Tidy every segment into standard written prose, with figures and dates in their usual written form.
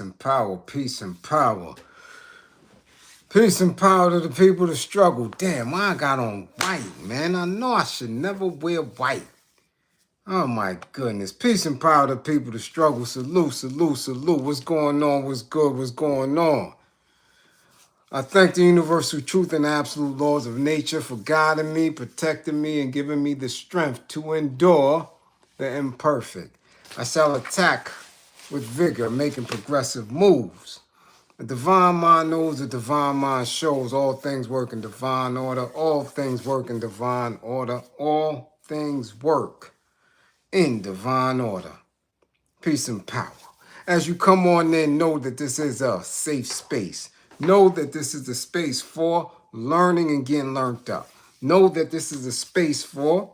Peace and power, peace and power. Peace and power to the people that struggle. Damn, why I got on white, man? I know I should never wear white. Oh my goodness. Peace and power to the people that struggle. Salute, salute, salute. What's going on? What's good? What's going on? I thank the universal truth and absolute laws of nature for guiding me, protecting me, and giving me the strength to endure the imperfect. I shall attack with vigor, making progressive moves. The divine mind knows, the divine mind shows. All things work in divine order. All things work in divine order. All things work in divine order. Peace and power. As you come on in, know that this is a safe space. Know that this is a space for learning and getting learned up. Know that this is a space for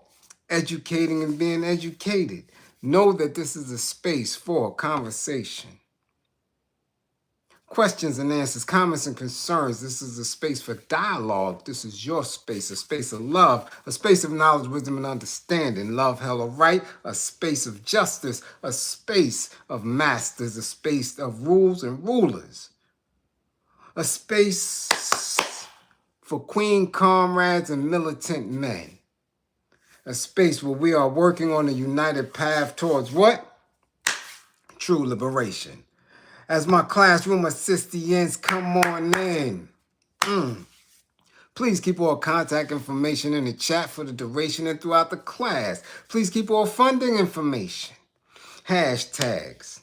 educating and being educated. Know that this is a space for conversation. Questions and answers, comments and concerns. This is a space for dialogue. This is your space, a space of love, a space of knowledge, wisdom, and understanding. Love, hella right, a space of justice, a space of masters, a space of rules and rulers, a space for queen comrades and militant men, a space where we are working on a united path towards what? True liberation. As my classroom assistants come on in. Please keep all contact information in the chat for the duration and throughout the class. Please keep all funding information. Hashtags.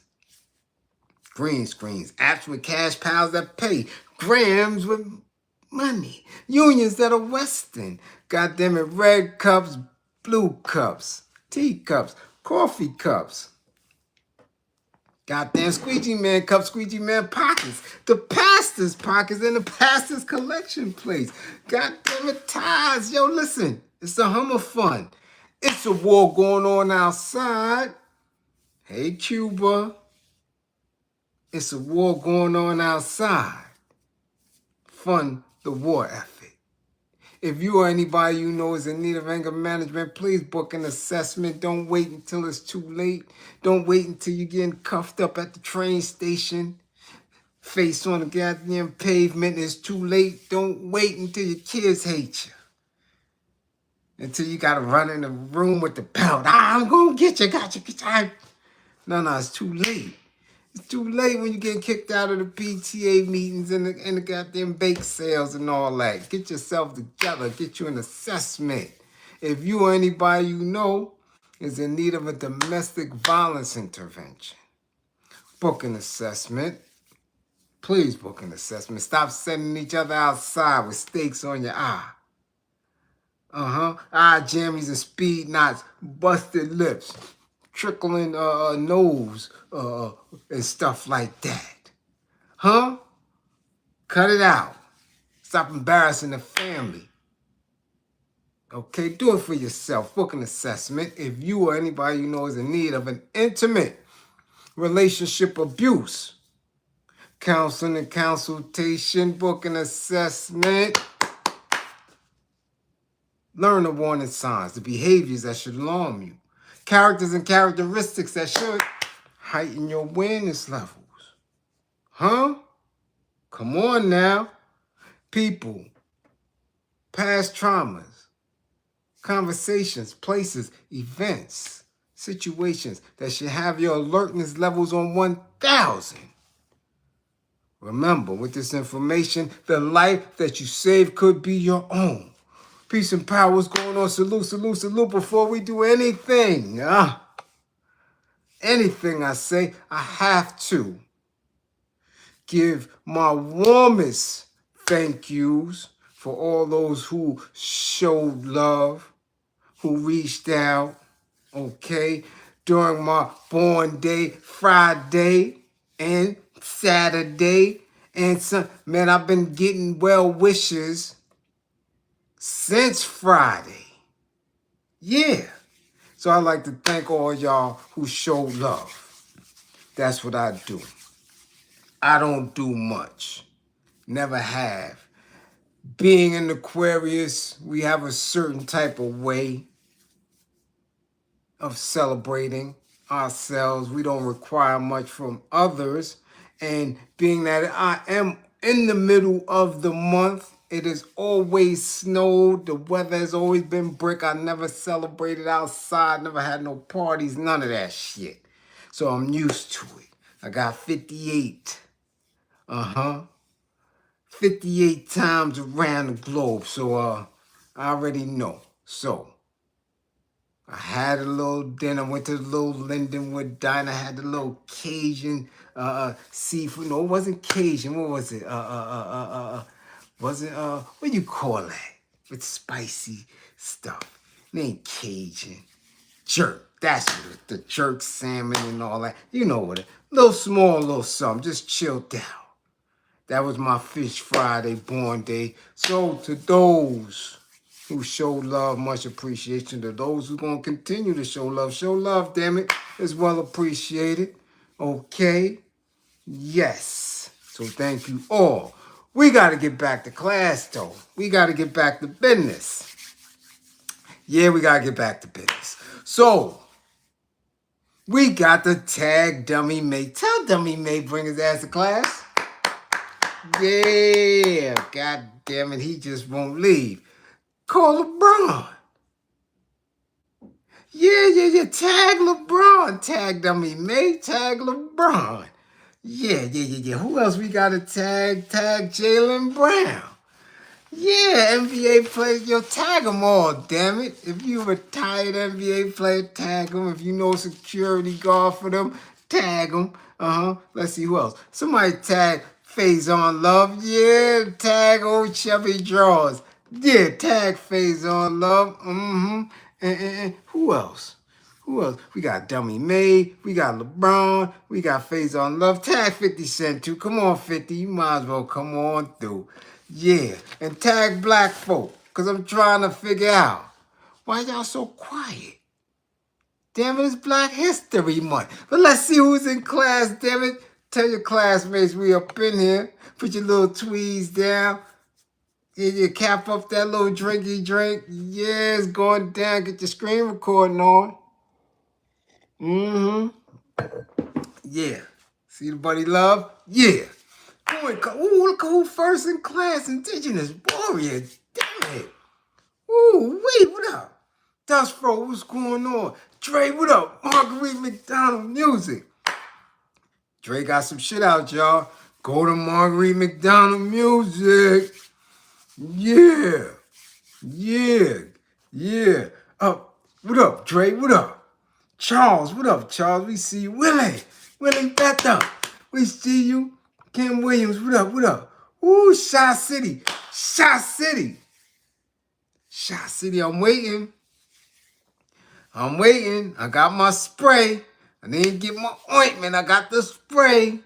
Green screens. Apps with cash pals that pay. Grams with money. Unions that are Western. Goddamn it, red cups, blue cups, teacups, coffee cups. Goddamn squeegee man cups, squeegee man pockets, the pastor's pockets, and the pastor's collection plates. Goddamn it, ties. Yo, listen, it's a hummer fun. It's a war going on outside. Hey, Cuba. It's a war going on outside. Fund the war effort. If you or anybody you know is in need of anger management, please book an assessment. Don't wait until it's too late. Don't wait until you're getting cuffed up at the train station. Face on the goddamn pavement, it's too late. Don't wait until your kids hate you. Until you got to run in the room with the belt. I'm going to get you, got you. No, it's too late. It's too late when you're getting kicked out of the PTA meetings and the goddamn bake sales and all that. Get yourself together. Get you an assessment. If you or anybody you know is in need of a domestic violence intervention, book an assessment. Please book an assessment. Stop sending each other outside with stakes on your eye. Eye jammies and speed knots, busted lips, trickling nose and stuff like that. Cut it out. Stop embarrassing the family. Okay, do it for yourself. Book an assessment if you or anybody you know is in need of an intimate relationship abuse. Counseling and consultation. Book an assessment. Learn the warning signs, the behaviors that should alarm you. Characters and characteristics that should heighten your awareness levels. Come on now. People, past traumas, conversations, places, events, situations that should have your alertness levels on 1,000. Remember, with this information, the life that you save could be your own. Peace and power. What's going on? Salute, salute, salute. Before we do anything, anything I say, I have to give my warmest thank yous for all those who showed love, who reached out, okay, during my born day, Friday and Saturday. And man, I've been getting well wishes since Friday. Yeah. So I'd like to thank all y'all who showed love. That's what I do. I don't do much. Never have. Being in Aquarius, we have a certain type of way of celebrating ourselves. We don't require much from others. And being that I am in the middle of the month, it has always snowed. The weather has always been brick. I never celebrated outside, never had no parties, none of that shit. So I'm used to it. I got 58. 58 times around the globe. So I already know. So I had a little dinner, went to the little Lindenwood diner, had the little Cajun seafood. No, it wasn't Cajun. What was it? Was it what do you call that? With spicy stuff. It ain't Cajun. Jerk. That's what it is. The jerk salmon and all that. You know what? Little small, little something. Just chilled out. That was my Fish Friday born day. So to those who show love, much appreciation. To those who gonna continue to show love, damn it. It's well appreciated. Okay? Yes. So thank you all. We gotta get back to class though. We gotta get back to business. Yeah, we gotta get back to business. So we got the tag Dummy May. Tell Dummy May bring his ass to class. Yeah, god damn it, he just won't leave. Call LeBron. Yeah. Tag LeBron. Tag Dummy May. Tag LeBron. Yeah. Who else we got to tag? Tag Jaylen Brown. Yeah, NBA players. Yo, tag them all, damn it. If you a retired NBA player, tag them. If you know a security guard for them, tag them. Let's see who else. Somebody tag Faison Love. Yeah, tag old Chubby Draws. Yeah, tag Faison Love. And who else? Who else? We got Dummy May. We got LeBron. We got Faison Love. Tag 50 Cent too. Come on, 50. You might as well come on through. Yeah. And tag black folk. Because I'm trying to figure out why y'all so quiet. Damn it, it's Black History Month. But let's see who's in class, damn it. Tell your classmates we up in here. Put your little tweeds down. You cap up that little drinky drink. Yeah, it's going down. Get your screen recording on. Yeah. See the buddy love? Yeah. Ooh, look who first in class. Indigenous warrior. Damn it. Ooh, wait, what up? Dust Fro, what's going on? Dre, what up? Marguerite McDonald Music. Dre got some shit out, y'all. Go to Marguerite McDonald Music. Yeah. What up, Dre? What up? Charles, what up, Charles? We see you. Willie Bethel. We see you. Kim Williams, what up? Ooh, Shot City. I'm waiting. I got my spray. I didn't get my ointment. I got the spray.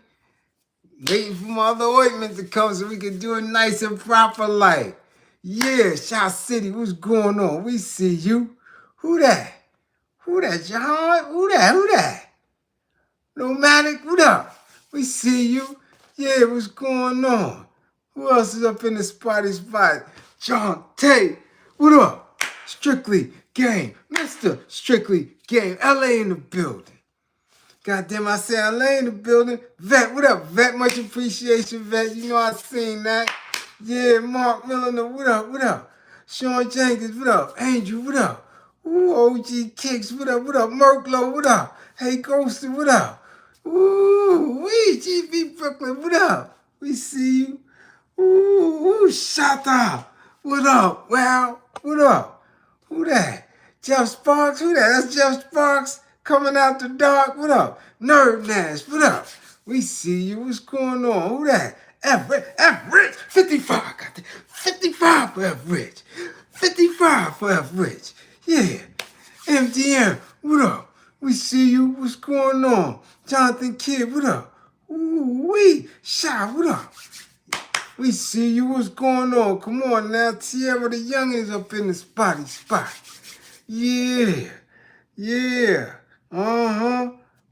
Waiting for my other ointment to come so we can do it nice and proper like. Yeah, Shot City, what's going on? We see you. Who that? John? Who that? Nomadic, what up? We see you. Yeah, what's going on? Who else is up in the spotty spot? John Tate, what up? Strictly Game. Mr. Strictly Game. LA in the building. Goddamn, I said LA in the building. Vet, what up? Vet, much appreciation, Vet. You know I seen that. Yeah, Mark Miller, what up? Sean Jenkins, what up? Angel, what up? Ooh, OG Kicks, what up? Merklo, what up? Hey, Ghoster, what up? Ooh, GB Brooklyn, what up? We see you. Ooh, Shatta, what up? Well, what up? Who that? Jeff Sparks, who that? That's Jeff Sparks coming out the dark, what up? Nerd Nash, what up? We see you, what's going on? Who that? F Rich, 55, got that. 55 for F Rich. 55 for F Rich. Yeah. MDM, what up? We see you. What's going on? Jonathan Kidd, what up? Ooh, Shy, what up? We see you. What's going on? Come on now. Tierra the Youngins up in the spotty spot. Yeah.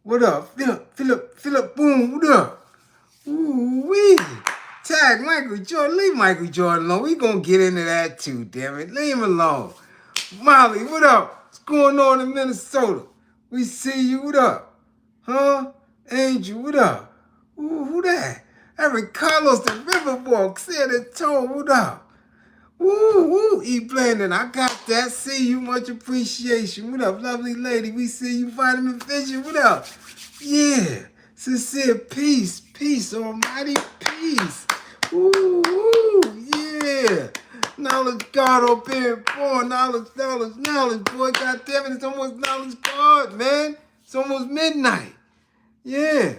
What up? Philip, boom, what up? Ooh, Tag Michael Jordan. Leave Michael Jordan alone. We gonna get into that too, damn it. Leave him alone. Molly, what up? What's going on in Minnesota? We see you. What up? Huh? Angel, what up? Ooh, who that? Eric Carlos, the Riverwalk, San Antonio, what up? Woo, E. Blandon, I got that. See you, much appreciation. What up, lovely lady? We see you, Vitamin Vision. What up? Yeah, sincere peace, almighty peace. Woo, yeah. Knowledge God or being born. Knowledge, boy. God damn it, it's almost knowledge God, man. It's almost midnight. Yeah.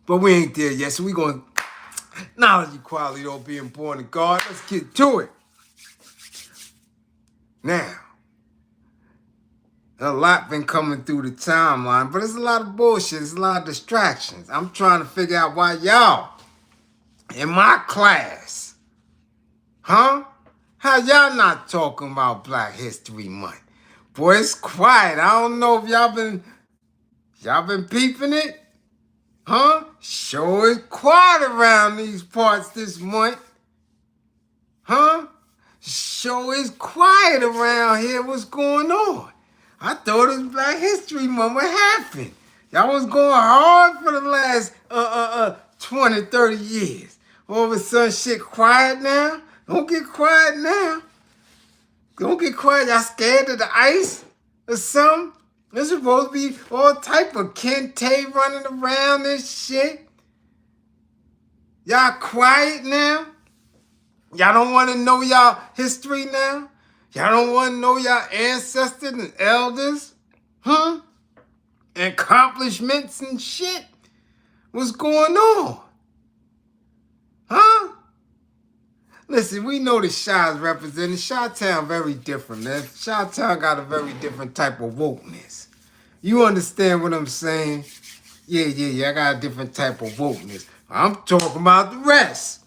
But we ain't there yet, so we gonna knowledge equality or being born of God. Let's get to it. Now, a lot been coming through the timeline, but it's a lot of bullshit. It's a lot of distractions. I'm trying to figure out why y'all in my class, how y'all not talking about Black History Month? Boy, it's quiet. I don't know if y'all been peeping it. Sure is quiet around these parts this month. Sure is quiet around here. What's going on? I thought it was Black History Month. What happened? Y'all was going hard for the last 20, 30 years. All of a sudden shit quiet now? Don't get quiet now. Don't get quiet. Y'all scared of the ice or something? There's supposed to be all type of kente running around this shit. Y'all quiet now? Y'all don't want to know y'all history now? Y'all don't want to know y'all ancestors and elders? And accomplishments and shit? What's going on? Listen, we know the Chi is represented. Chi-Town very different, man. Chi-Town got a very different type of wokeness. You understand what I'm saying? Yeah, I got a different type of wokeness. I'm talking about the rest.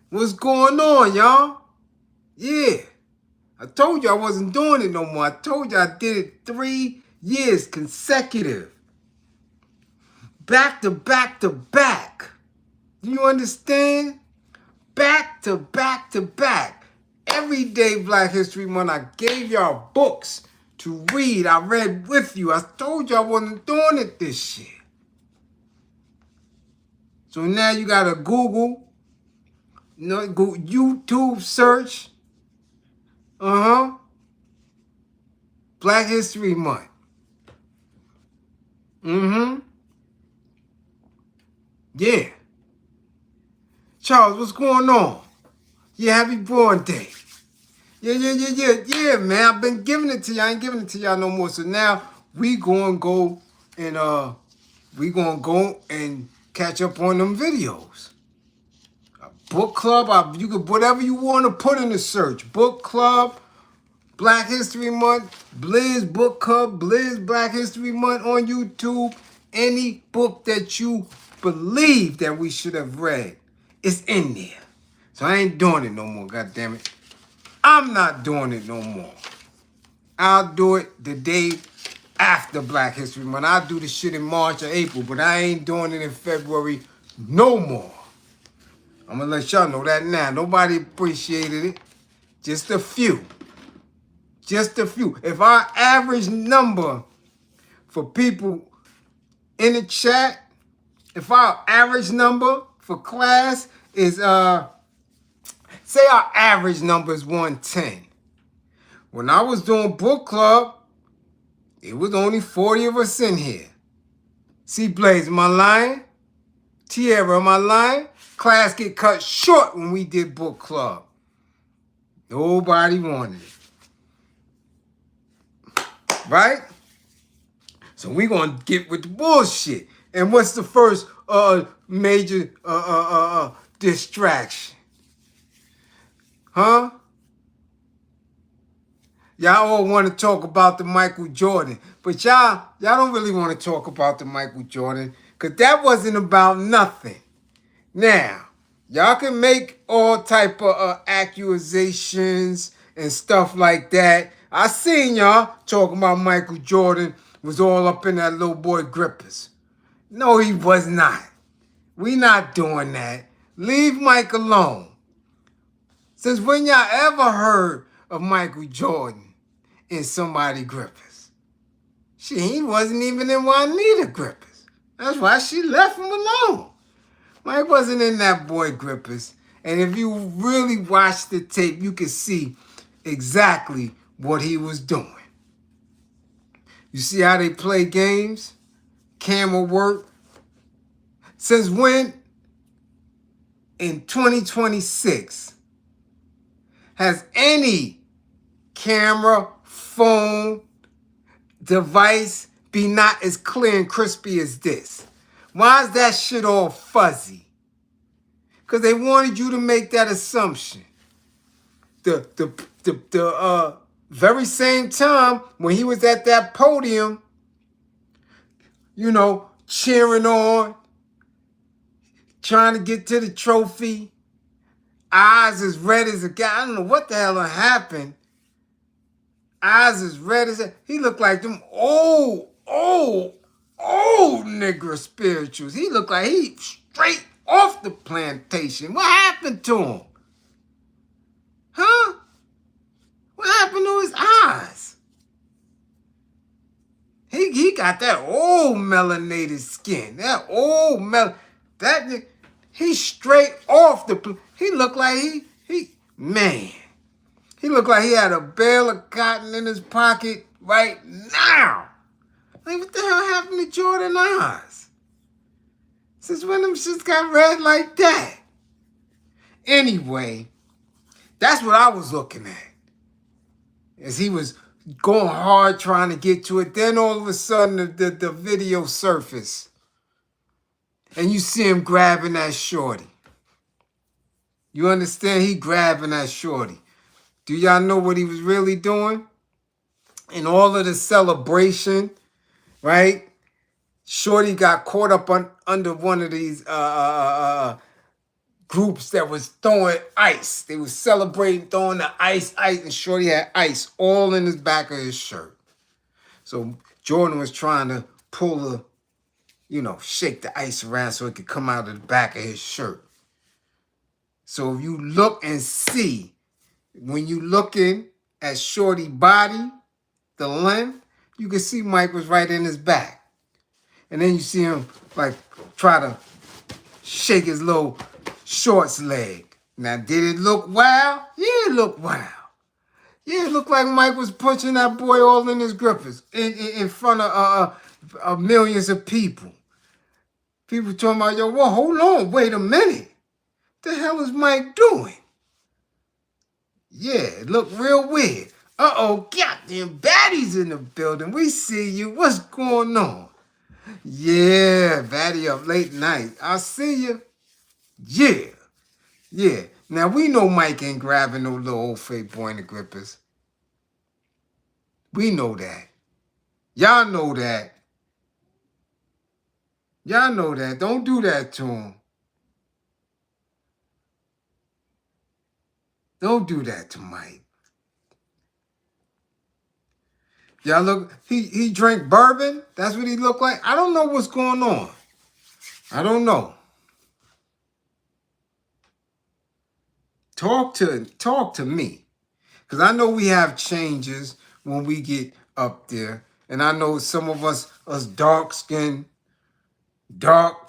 What's going on, y'all? Yeah. I told you I wasn't doing it no more. I told you I did it 3 years consecutive. Back to back to back. Do you understand? Back to back to back. Every day Black History Month, I gave y'all books to read. I read with you. I told you I wasn't doing it this shit. So now you got to Google, go YouTube search. Black History Month. Yeah. Charles, what's going on? Yeah, happy born day. Yeah, man. I've been giving it to y'all. I ain't giving it to y'all no more. So now we gonna go and catch up on them videos. A book club, you could whatever you want to put in the search. Book club, Black History Month, Bliz Book Club, Bliz Black History Month on YouTube. Any book that you believe that we should have read is in there. So I ain't doing it no more, goddammit. I'm not doing it no more. I'll do it the day after Black History Month. I'll do the shit in March or April, but I ain't doing it in February no more. I'm gonna let y'all know that now. Nobody appreciated it. Just a few. Just a few. If our average number for people in the chat, if our average number for class is, say our average number is 110. When I was doing book club, it was only 40 of us in here. See, Blaze, am I lying? Tierra, am I lying? Class get cut short when we did book club. Nobody wanted it. Right? So we gonna get with the bullshit. And what's the first major distraction? Y'all all want to talk about the Michael Jordan, but y'all don't really want to talk about the Michael Jordan, because that wasn't about nothing. Now, y'all can make all type of accusations and stuff like that. I seen y'all talking about Michael Jordan was all up in that little boy grippers. No, he was not. We not doing that. Leave Mike alone. Since when y'all ever heard of Michael Jordan in somebody grippers? He wasn't even in Juanita Grippers. That's why she left him alone. Mike wasn't in that boy Grippers. And if you really watch the tape, you can see exactly what he was doing. You see how they play games? Camera work. Since when? In 2026, has any camera, phone, device be not as clear and crispy as this? Why is that shit all fuzzy? Because they wanted you to make that assumption. The very same time when he was at that podium, you know, cheering on, trying to get to the trophy, eyes as red as a guy. I don't know what the hell happened. Eyes as red as a... He looked like them old nigger spirituals. He looked like he straight off the plantation. What happened to him? Huh? What happened to his eyes? He got that old melanated skin. That old that he straight off the... He looked like man. He looked like he had a bale of cotton in his pocket right now. Like, what the hell happened to Jordan eyes? Since when them shits got red like that? Anyway, that's what I was looking at. As he was going hard trying to get to it. Then all of a sudden the video surfaced. And you see him grabbing that shorty. You understand? He grabbing that shorty. Do y'all know what he was really doing? In all of the celebration, right? Shorty got caught up under one of these groups that was throwing ice. They was celebrating, throwing the ice, and Shorty had ice all in his back of his shirt. So Jordan was trying to pull shake the ice around so it could come out of the back of his shirt. So if you look and see, when you looking at Shorty body, the length, you can see Mike was right in his back. And then you see him like try to shake his little shorts leg. Now, did it look wild? Yeah, it looked wild. Yeah, it looked like Mike was punching that boy all in his grippers in front of millions of people. People talking about, yo, well, hold on, wait a minute. The hell is Mike doing? Yeah, it looked real weird. Uh-oh, goddamn baddies in the building. We see you. What's going on? Yeah, baddie up late night. I see you. Yeah. Now, we know Mike ain't grabbing no little old fake boy in the grippers. We know that. Y'all know that. Y'all know that. Don't do that to him. Don't do that to Mike. Y'all look, he drank bourbon? That's what he looked like? I don't know what's going on. I don't know. Talk to me. Because I know we have changes when we get up there. And I know some of us dark-skinned, dark,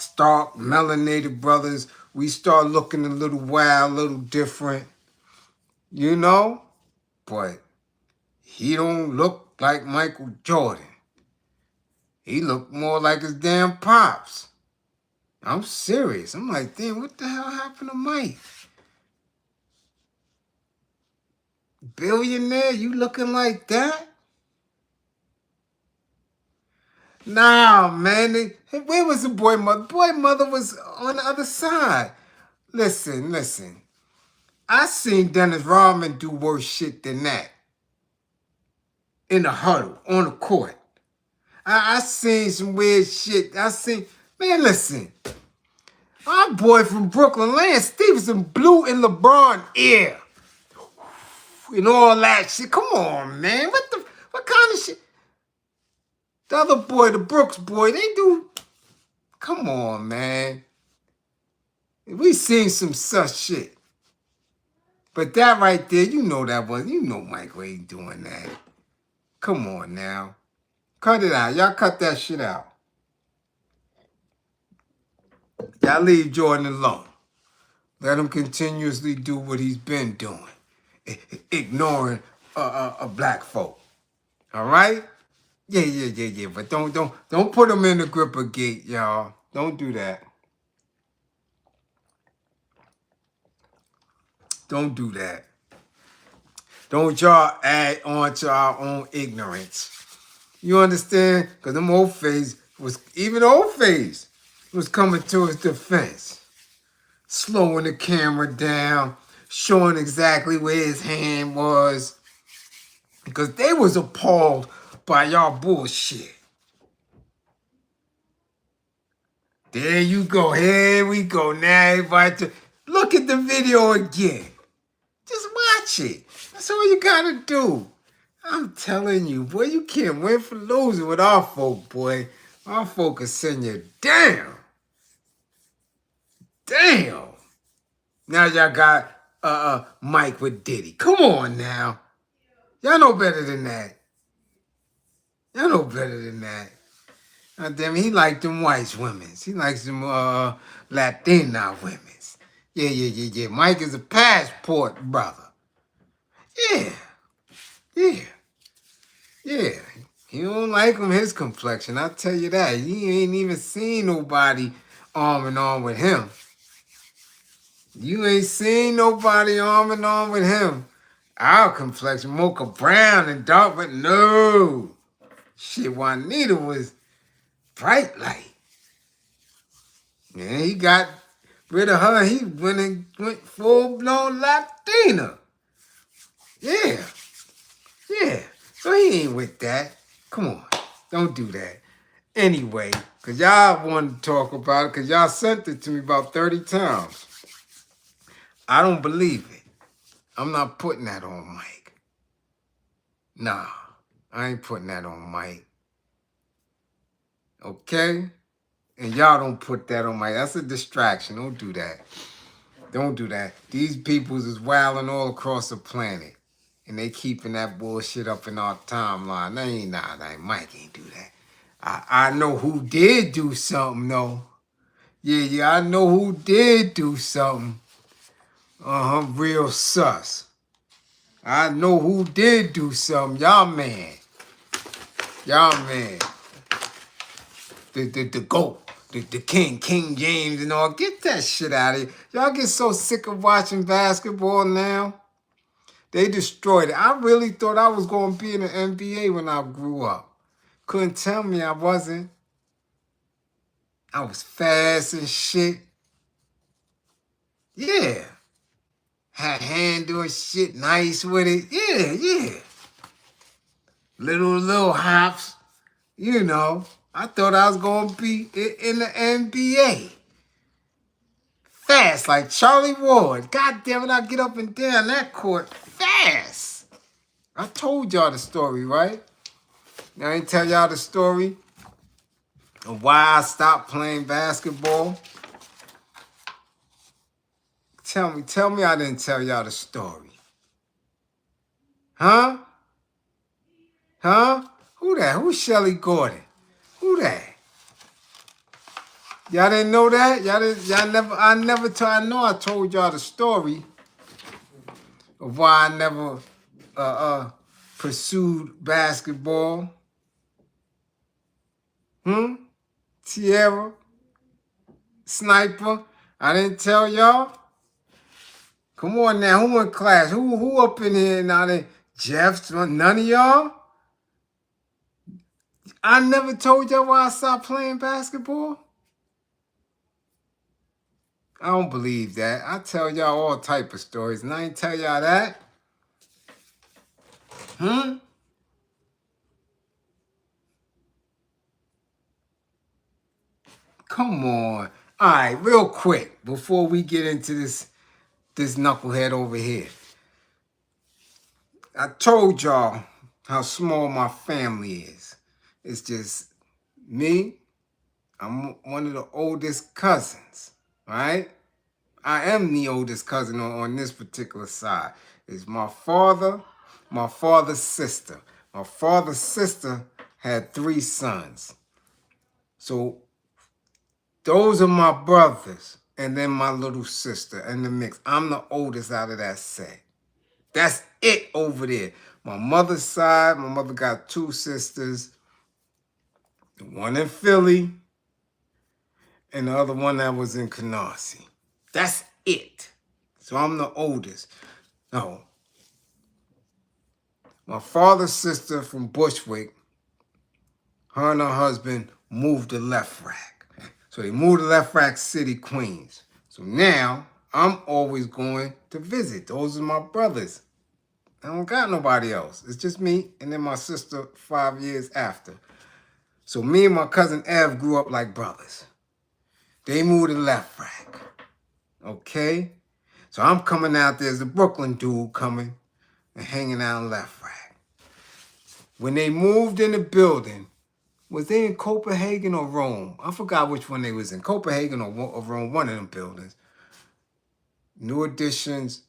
melanated brothers, we start looking a little wild, a little different. You know? But he don't look like Michael Jordan. He looked more like his damn pops. I'm serious. I'm like, damn, what the hell happened to Mike? Billionaire, you looking like that? Nah, man. Where was the boy mother? Boy mother was on the other side. Listen. I seen Dennis Rodman do worse shit than that. In the huddle, on the court. I seen some weird shit. Man, listen. Our boy from Brooklyn, Lance Stevenson, blew in LeBron ear. And all that shit. Come on, man. What kind of shit? The other boy, the Brooks boy, they do. Come on, man. We seen some such shit. But that right there, you know Michael ain't doing that. Come on now. Cut it out. Y'all cut that shit out. Y'all leave Jordan alone. Let him continuously do what he's been doing, ignoring a black folk. All right? Yeah. But don't put him in the gripper gate, y'all. Don't do that. Don't do that. Don't y'all add on to our own ignorance. You understand? Because them old face was, even old face was coming to his defense. Slowing the camera down, showing exactly where his hand was. Because they was appalled by y'all bullshit. There you go. Here we go. Now everybody, look at the video again. Just watch it. That's all you gotta do. I'm telling you, boy, you can't win for losing with our folk, boy. Our folk will send you down. Damn. Now y'all got Mike with Diddy. Come on now. Y'all know better than that. Y'all know better than that. God damn it, he like them white women. He likes them Latina women. Yeah. Mike is a passport brother. Yeah. He don't like him, his complexion. I'll tell you that. He ain't even seen nobody arm in arm with him. You ain't seen nobody arm in arm with him. Our complexion, mocha brown and dark, but no. Shit, Juanita was bright light. Yeah, he got rid of her. He went full-blown Latina. Yeah. So he ain't with that. Come on. Don't do that. Anyway, because y'all want to talk about it, because y'all sent it to me about 30 times. I don't believe it. I'm not putting that on Mike. Nah, I ain't putting that on Mike. Okay? And y'all don't put that on Mike. That's a distraction. Don't do that. Don't do that. These peoples is wilding all across the planet. And they keeping that bullshit up in our timeline. Mike ain't do that. I know who did do something, though. Yeah, I know who did do something. Real sus. I know who did do something. Y'all man. The GOAT. The King James and all. Get that shit out of here. Y'all get so sick of watching basketball now. They destroyed it. I really thought I was going to be in the NBA when I grew up. Couldn't tell me I wasn't. I was fast and shit. Yeah. Had handle and shit nice with it. Yeah. Little hops. You know. I thought I was going to be in the NBA. Fast like Charlie Ward. God damn it, I get up and down that court fast. I told y'all the story, right? Now I ain't tell y'all the story of why I stopped playing basketball. Tell me I didn't tell y'all the story. Huh? Who that? Who's Shelly Gordon? Who that? Y'all didn't know that? I know I told y'all the story of why I never pursued basketball. Tierra? Sniper? I didn't tell y'all? Come on now, who in class? Who up in here now? Jeff? None of y'all? I never told y'all why I stopped playing basketball? I don't believe that. I tell y'all all type of stories, and I ain't tell y'all that. Come on. All right, real quick, before we get into this knucklehead over here. I told y'all how small my family is. It's just me. I'm one of the oldest cousins, right? I am the oldest cousin on this particular side. It's my father, my father's sister. My father's sister had 3 sons. So those are my brothers. And then my little sister in the mix. I'm the oldest out of that set. That's it over there. My mother's side, my mother got 2 sisters. One in Philly and the other one that was in Canarsie. That's it. So I'm the oldest. No. My father's sister from Bushwick, her and her husband moved to Left Rack. So they moved to Left Rack City, Queens. So now I'm always going to visit. Those are my brothers. I don't got nobody else. It's just me and then my sister 5 years after. So me and my cousin Ev grew up like brothers. They moved to Left Rack. Okay? So I'm coming out there as a Brooklyn dude coming and hanging out in Left Rack. When they moved in the building, was they in Copenhagen or Rome? I forgot which one they was in. Copenhagen or Rome, one of them buildings. New Editions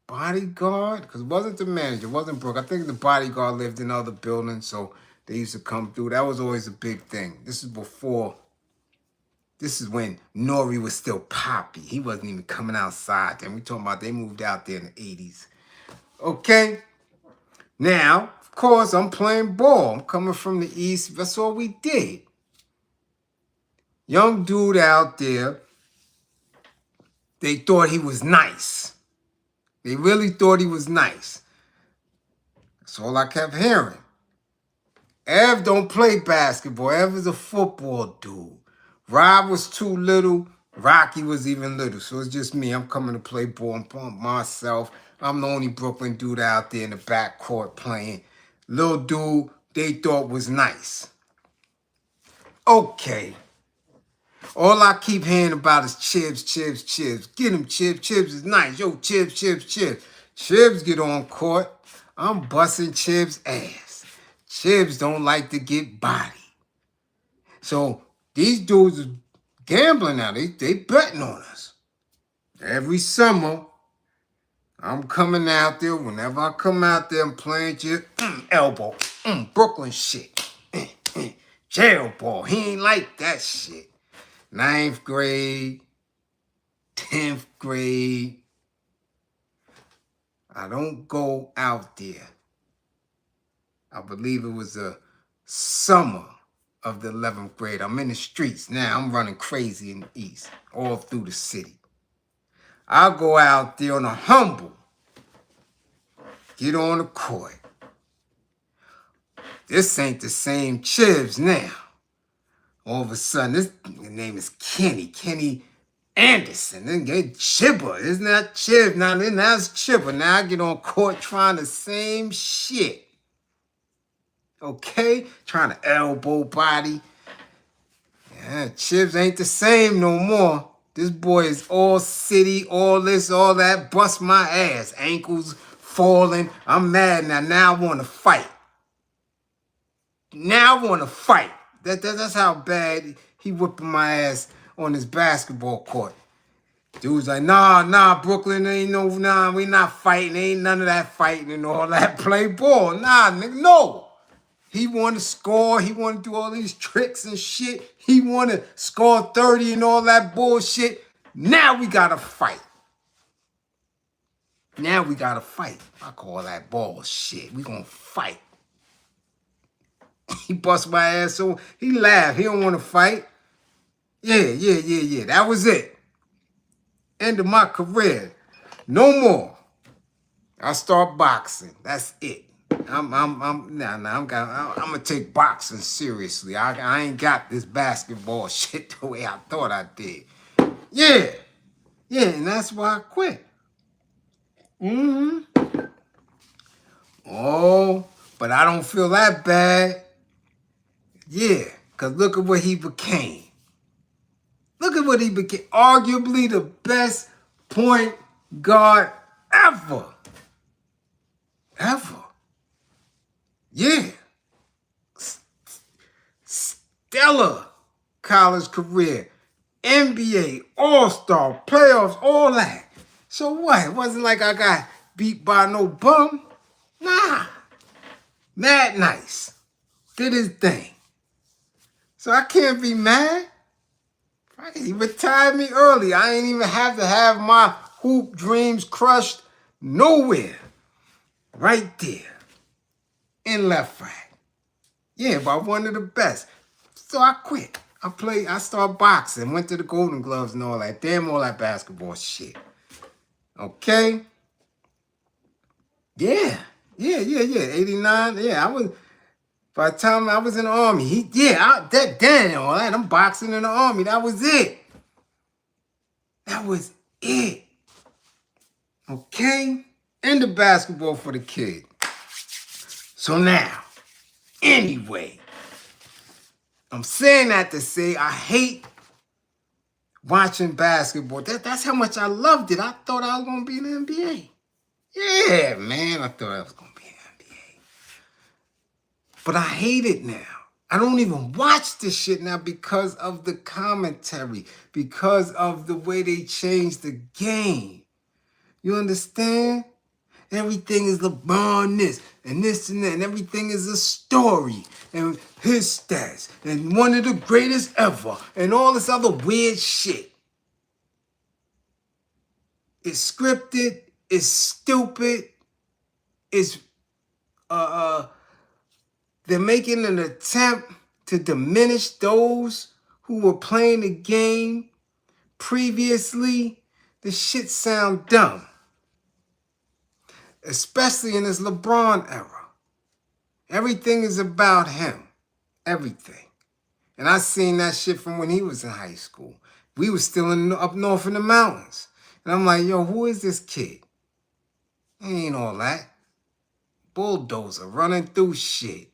bodyguard, because it wasn't the manager, it wasn't Brooke. I think the bodyguard lived in other buildings, so they used to come through. That was always a big thing. This is when Nori was still poppy. He wasn't even coming outside then. We talking about they moved out there in the 80s. Okay? Now, of course, I'm playing ball. I'm coming from the East. That's all we did. Young dude out there, they thought he was nice. They really thought he was nice. That's all I kept hearing. Ev don't play basketball. Ev is a football dude. Rob was too little. Rocky was even little. So it's just me. I'm coming to play ball. I'm pump myself. I'm the only Brooklyn dude out there in the backcourt playing. Little dude they thought was nice. Okay. All I keep hearing about is Chibs, Chibs, Chibs. Get him, Chibs. Chibs is nice. Yo, Chibs, Chibs, Chibs. Chibs get on court. I'm busting Chibs' ass. Chibs don't like to get bodied. So these dudes are gambling now. They betting on us. Every summer, I'm coming out there. Whenever I come out there, I'm playing just elbow. Brooklyn shit. Jail ball. He ain't like that shit. 9th grade, 10th grade. I don't go out there. I believe it was the summer of the 11th grade. I'm in the streets now. I'm running crazy in the East, all through the city. I'll go out there on a humble. Get on the court. This ain't the same Chibs now. All of a sudden, his name is Kenny Anderson. Then get Chibber. Isn't that Chib? Now then that's Chibber. Now I get on court trying the same shit. Okay? Trying to elbow body. Yeah, Chibs ain't the same no more. This boy is all city, all this, all that. Bust my ass. Ankles falling. I'm mad now. Now I want to fight. Now I want to fight. That's how bad he whipping my ass on his basketball court. Dude's like, nah, Brooklyn, ain't we not fighting. Ain't none of that fighting and all that. Play ball. Nah, nigga, no. He want to score. He want to do all these tricks and shit. He want to score 30 and all that bullshit. Now we got to fight. Now we got to fight. I call that bullshit. We going to fight. He bust my ass, so he laughed. He don't want to fight. Yeah. That was it. End of my career. No more. I start boxing. That's it. I'm gonna take boxing seriously. I ain't got this basketball shit the way I thought I did. Yeah, and that's why I quit. Oh, but I don't feel that bad. Yeah, because look at what he became. Look at what he became. Arguably the best point guard ever. Yeah. Stellar college career. NBA, All-Star, playoffs, all that. So what? It wasn't like I got beat by no bum. Nah. Mad nice. Did his thing. So I can't be mad. He retired me early. I ain't even have to have my hoop dreams crushed nowhere. Right there. In left rack. Yeah, but one of the best. So I quit. I started boxing, went to the Golden Gloves and all that. Damn all that basketball shit. Okay? Yeah. 89. Yeah, by the time I was in the Army, and all that. I'm boxing in the Army. That was it. That was it. Okay? And the basketball for the kid. So now, anyway, I'm saying that to say I hate watching basketball. That's how much I loved it. I thought I was going to be in the NBA. Yeah, man, I thought I was going to be in the NBA. But I hate it now. I don't even watch this shit now because of the commentary, because of the way they changed the game. You understand? Everything is LeBron this and that, and everything is a story, and his stats, and one of the greatest ever, and all this other weird shit. It's scripted, it's stupid, it's they're making an attempt to diminish those who were playing the game previously. The shit sound dumb. Especially in this LeBron era. Everything is about him. Everything. And I seen that shit from when he was in high school. We was still up north in the mountains. And I'm like, yo, who is this kid? He ain't all that. Bulldozer running through shit.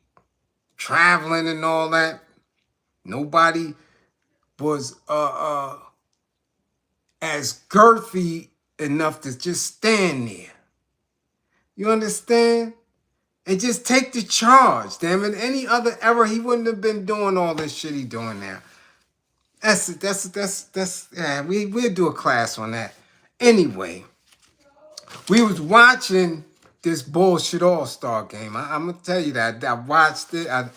Traveling and all that. Nobody was as girthy enough to just stand there. You understand? And just take the charge, damn it. Any other era, he wouldn't have been doing all this shit he doing now. Yeah, we'll do a class on that. Anyway, we was watching this bullshit All-Star game. I'm going to tell you that. I watched it. The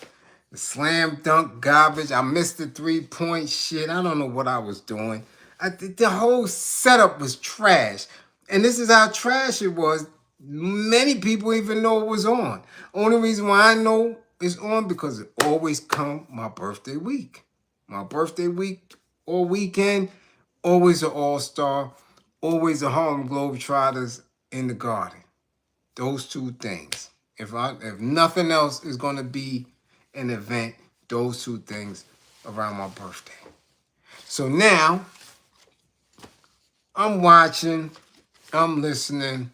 slam dunk garbage. I missed the 3-point shit. I don't know what I was doing. The whole setup was trash. And this is how trash it was. Many people even know it was on. Only reason why I know it's on because it always come my birthday week. My birthday week or weekend, always an All-Star, always a Harlem Globetrotters in the Garden. Those two things. If nothing else is going to be an event, those two things around my birthday. So now, I'm watching, I'm listening.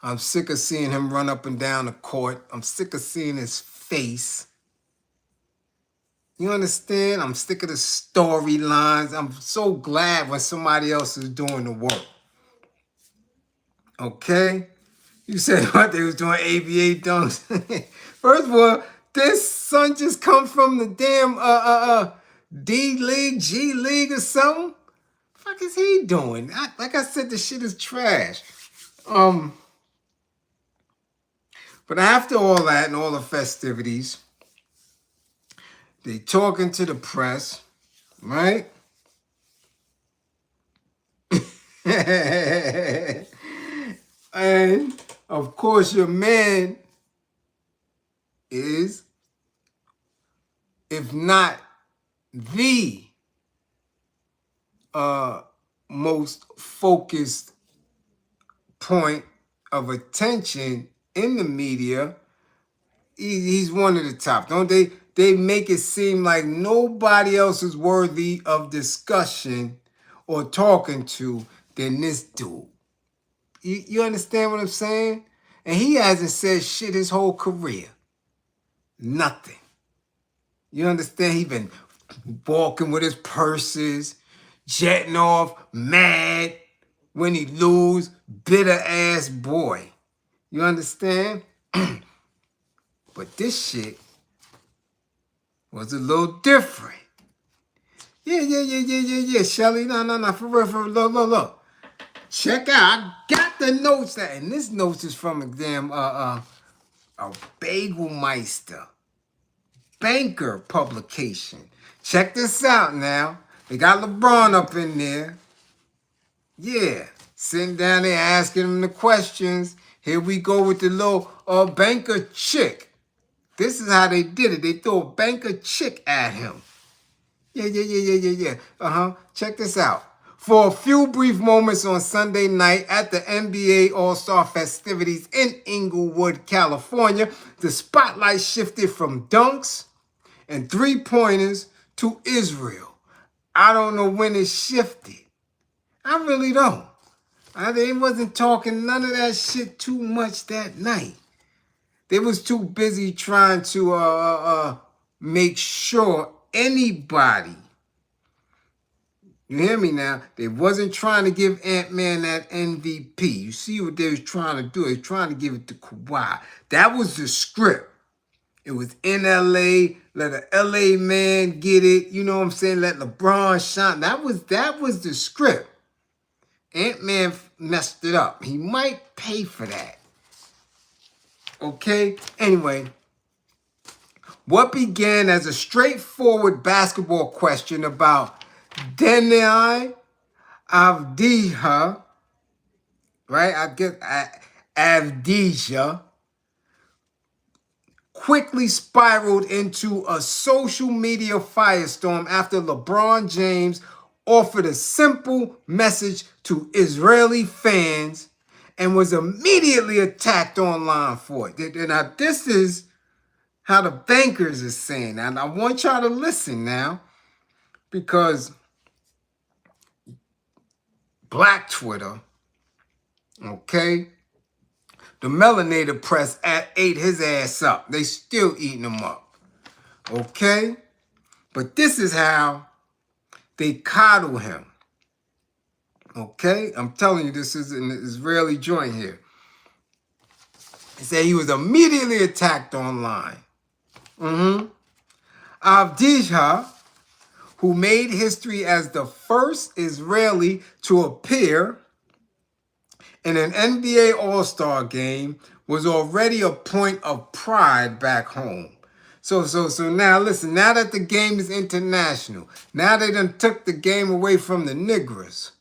I'm sick of seeing him run up and down the court. I'm sick of seeing his face. You understand? I'm sick of the storylines. I'm so glad when somebody else is doing the work. Okay? You said what? They was doing ABA dunks. First of all, this son just come from the damn D-League, G-League or something. The fuck is he doing? Like I said, the shit is trash. But after all that and all the festivities, they talking to the press, right? And, of course, your man is, if not the most focused point of attention in the media, he's one of the top. Don't they? They make it seem like nobody else is worthy of discussion or talking to than this dude. You understand what I'm saying? And he hasn't said shit his whole career. Nothing. You understand? He been walking with his purses, jetting off, mad when he lose, bitter ass boy. You understand? But this shit was a little different. Yeah, Shelly. No, for real, look. Check out, I got the notes that, and this notes is from a damn a Bagelmeister banker publication. Check this out now. They got LeBron up in there. Yeah, sitting down there asking him the questions. Here we go with the little banker chick. This is how they did it. They threw a banker chick at him. Yeah. Check this out. For a few brief moments on Sunday night at the NBA All-Star festivities in Inglewood, California, the spotlight shifted from dunks and three-pointers to Israel. I don't know when it shifted. I really don't. They wasn't talking none of that shit too much that night. They was too busy trying to make sure anybody, you hear me now? They wasn't trying to give Ant-Man that MVP. You see what they was trying to do? They was trying to give it to Kawhi. That was the script. It was in L.A. Let an L.A. man get it. You know what I'm saying? Let LeBron shine. That was the script. Ant-Man messed it up. He might pay for that. Okay? Anyway, what began as a straightforward basketball question about Denai Avdija, right? I get Avdija, quickly spiraled into a social media firestorm after LeBron James offered a simple message to Israeli fans and was immediately attacked online for it. Now, this is how the bankers are saying. And I want y'all to listen now, because Black Twitter, okay, the melanated press ate his ass up. They still eating him up, okay? But this is how they coddle him, okay? I'm telling you, this is an Israeli joint here. They say he was immediately attacked online. Avdija, who made history as the first Israeli to appear in an NBA All-Star game, was already a point of pride back home. So now listen, now that the game is international, now they done took the game away from the niggers,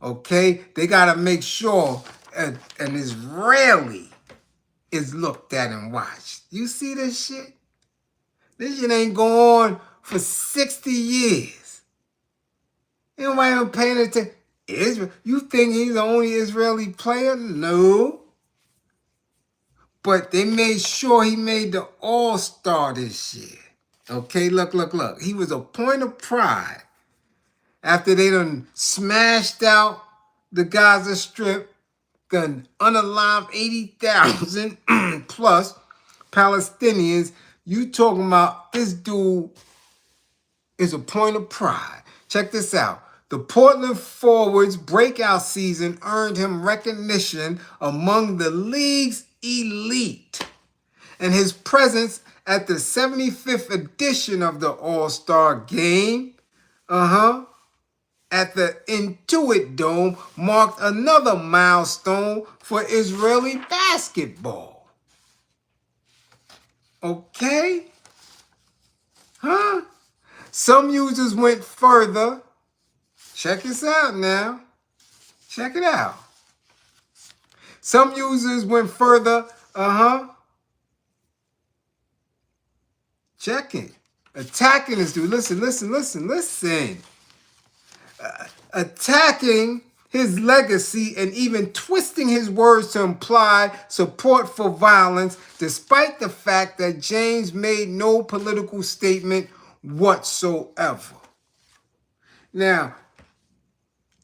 okay? They got to make sure an Israeli is looked at and watched. You see this shit? This shit ain't going on for 60 years. Nobody even paying attention. Israel, you think he's the only Israeli player? No. But they made sure he made the All-Star this year. Okay, look. He was a point of pride after they done smashed out the Gaza Strip, done unalive 80,000 plus Palestinians. You talking about this dude is a point of pride. Check this out. The Portland forward's breakout season earned him recognition among the league's elite. And his presence at the 75th edition of the All-Star Game, at the Intuit Dome, marked another milestone for Israeli basketball. Okay? Some users went further. Check this out now. Check it out. Some users went further. Check it. Attacking this dude. Listen. Attacking his legacy and even twisting his words to imply support for violence, despite the fact that James made no political statement whatsoever. Now,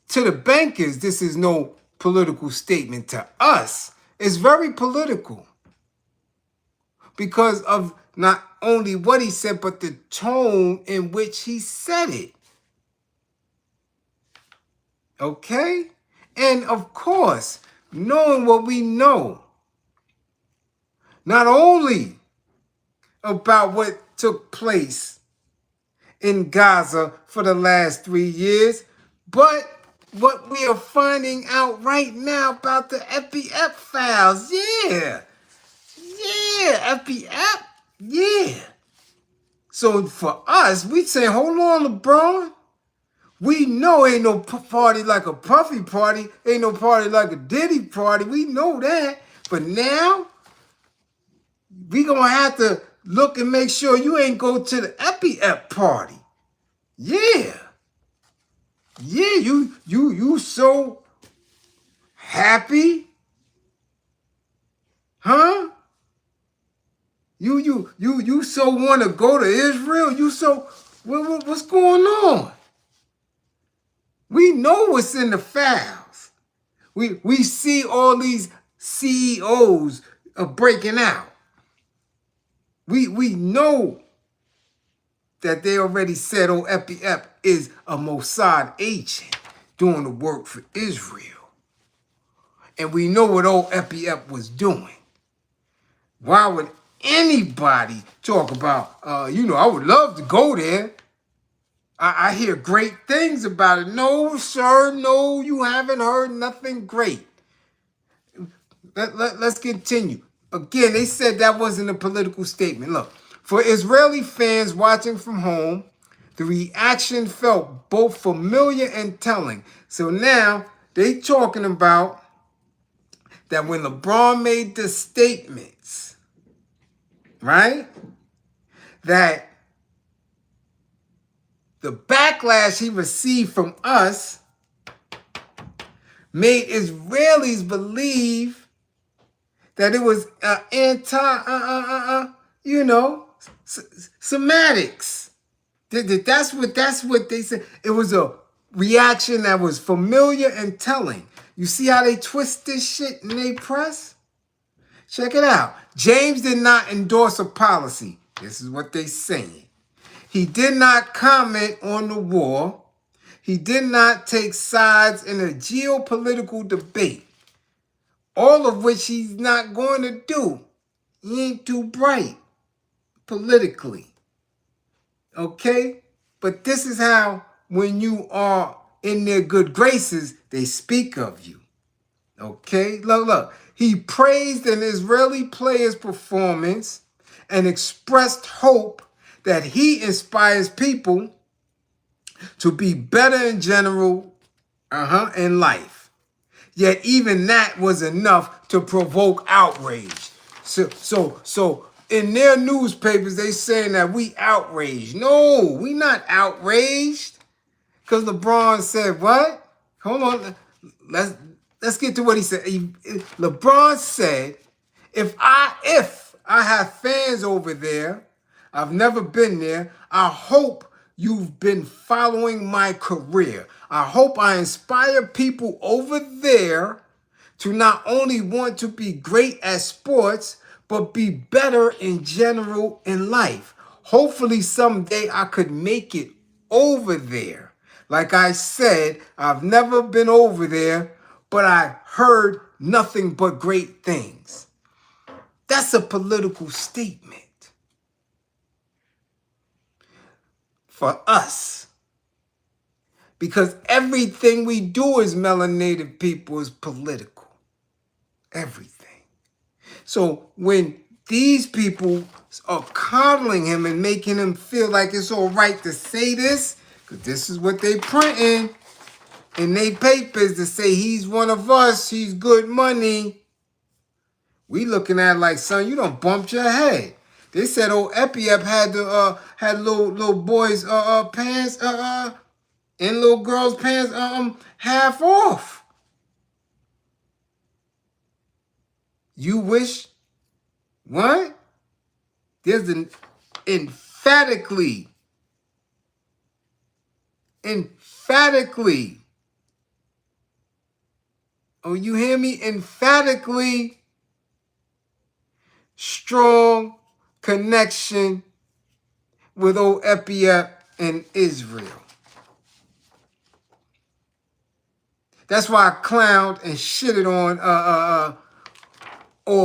to the bankers, this is no political statement. To us, it's very political because of not only what he said, but the tone in which he said it. Okay? And of course, knowing what we know, not only about what took place in Gaza for the last 3 years, but what we are finding out right now about the FBF files. Yeah, FPF. Yeah. So for us, we say, hold on, LeBron. We know ain't no party like a Puffy party. Ain't no party like a Diddy party. We know that. But now, we gonna have to look and make sure you ain't go to the FPF party. Yeah. Yeah, you so happy? Huh? You so want to go to Israel? You so what's going on? We know what's in the files. We see all these CEOs breaking out. We know that they already said FPF is a Mossad agent doing the work for Israel. And we know what FPF was doing. Why would anybody talk about, I would love to go there. I hear great things about it. No, sir, no, you haven't heard nothing great. Let's continue. Again, they said that wasn't a political statement. Look, for Israeli fans watching from home, the reaction felt both familiar and telling. So now they talking about that when LeBron made the statements, right, that the backlash he received from us made Israelis believe that it was Semitics. That's what they said. It was a reaction that was familiar and telling. You see how they twist this shit in they press? Check it out. James did not endorse a policy. This is what they saying. He did not comment on the war. He did not take sides in a geopolitical debate. All of which he's not going to do. He ain't too bright politically. Okay? But this is how, when you are in their good graces, they speak of you. Okay? Look. He praised an Israeli player's performance and expressed hope that he inspires people to be better in general in life. Yet even that was enough to provoke outrage. So in their newspapers, they saying that we outraged. No, we not outraged. Because LeBron said what? Hold on. Let's get to what he said. LeBron said, if I have fans over there, I've never been there, I hope you've been following my career. I hope I inspire people over there to not only want to be great at sports, but be better in general in life. Hopefully someday I could make it over there. Like I said, I've never been over there, but I heard nothing but great things. That's a political statement for us. Because everything we do as melanated people is political. Everything. So when these people are coddling him and making him feel like it's all right to say this, because this is what they printing in their papers to say he's one of us, he's good money. We looking at it like, son, you done bumped your head. They said FPF had little boys' pants and little girls' pants half off. You wish what? There's an emphatically. Oh, you hear me? Emphatically strong connection with FPF and Israel. That's why I clowned and shitted on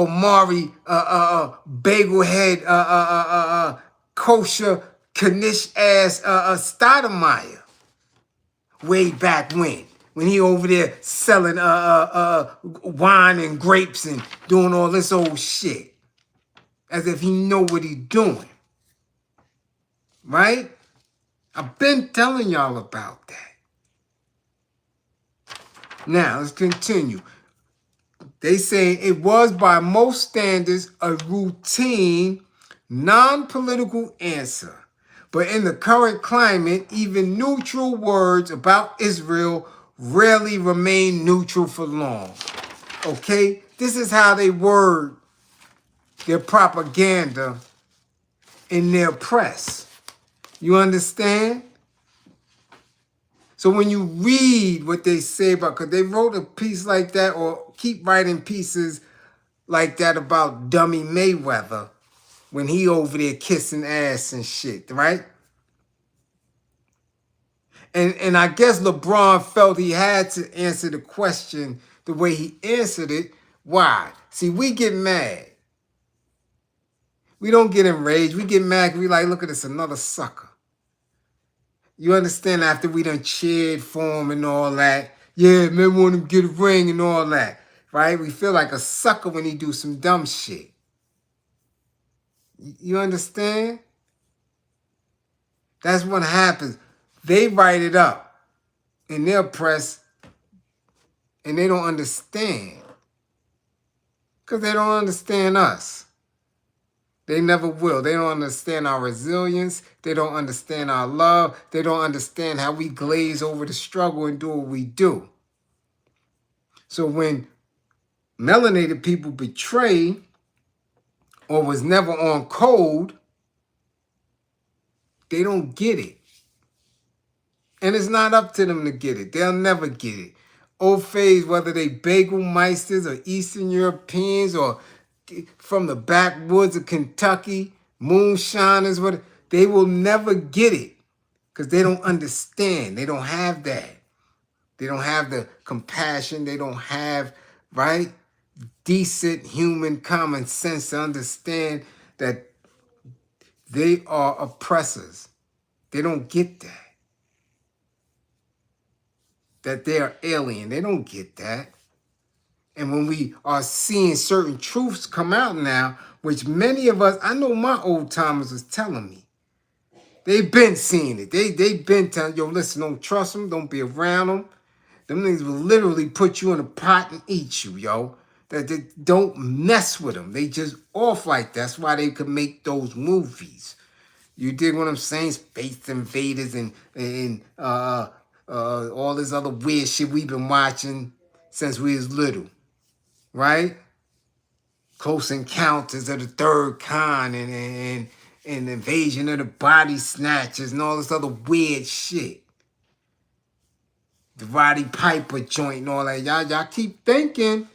Mari bagel head kosher Knish ass Stoudemire way back when he over there selling wine and grapes and doing all this old shit. as if he know what he doing. Right? I've been telling y'all about that. Now, let's continue. They say it was by most standards a routine, non-political answer. But in the current climate, even neutral words about Israel rarely remain neutral for long. Okay? This is how they word their propaganda in their press. You understand? So when you read what they say about, because they wrote a piece like that or keep writing pieces like that about dummy Mayweather when he over there kissing ass and shit, right? And I guess LeBron felt he had to answer the question the way he answered it. Why? See, we get mad. We don't get enraged. We get mad because we like, look at this, another sucker. You understand, after we done cheered for him and all that. Yeah, man, want him to get a ring and all that. Right? We feel like a sucker when he do some dumb shit. You understand? That's what happens. They write it up in their press and they don't understand. Because they don't understand us. They never will. They don't understand our resilience. They don't understand our love. They don't understand how we glaze over the struggle and do what we do. So when melanated people betray or was never on code, they don't get it. And it's not up to them to get it. They'll never get it. Old phase, whether they bagel meisters or Eastern Europeans or from the backwoods of Kentucky, moonshiners, what, they will never get it because they don't understand. They don't have that. They don't have the compassion. They don't have, right, decent human common sense to understand that they are oppressors. They don't get that. That they are alien. They don't get that. And when we are seeing certain truths come out now, which many of us, I know my old timers was telling me. They've been seeing it. They've been telling, yo, listen, don't trust them. Don't be around them. Them niggas will literally put you in a pot and eat you, yo. That they don't mess with them. They just off like that. That's why they could make those movies. You dig what I'm saying? Space Invaders and all this other weird shit we've been watching since we was little. Right? Close Encounters of the Third Kind and Invasion of the Body Snatchers and all this other weird shit. The Roddy Piper joint and all that. Y'all keep thinking.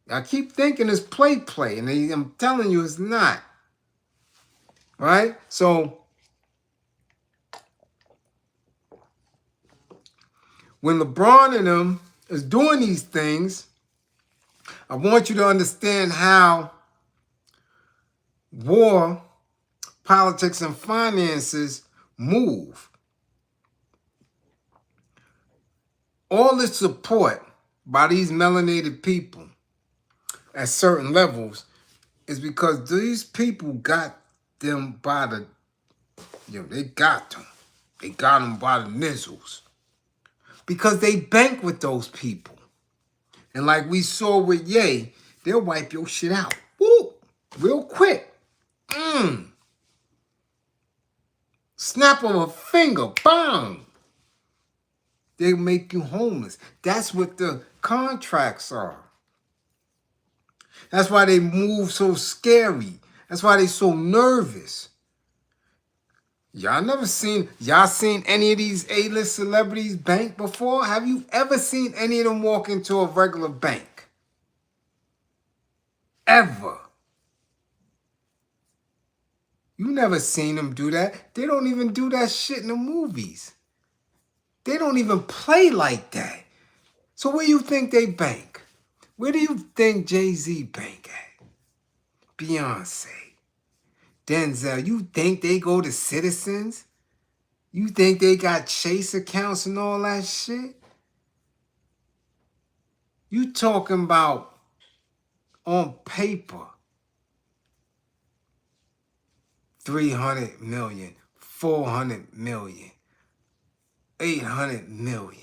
Y'all keep thinking it's play. And I'm telling you it's not. Right? So when LeBron and them is doing these things, I want you to understand how war, politics, and finances move. All this support by these melanated people at certain levels is because these people got them by the, they got them. They got them by the nizzles. Because they bank with those people. And like we saw with Ye, they'll wipe your shit out. Woo! Real quick. Snap of a finger. Bang! They make you homeless. That's what the contracts are. That's why they move so scary. That's why they so nervous. Y'all seen any of these A-list celebrities bank before? Have you ever seen any of them walk into a regular bank? Ever? You never seen them do that. They don't even do that shit in the movies. They don't even play like that. So where you think they bank? Where do you think Jay-Z bank at? Beyonce. Denzel, you think they go to Citizens? You think they got Chase accounts and all that shit? You talking about on paper. $300 million, $400 million, $800 million.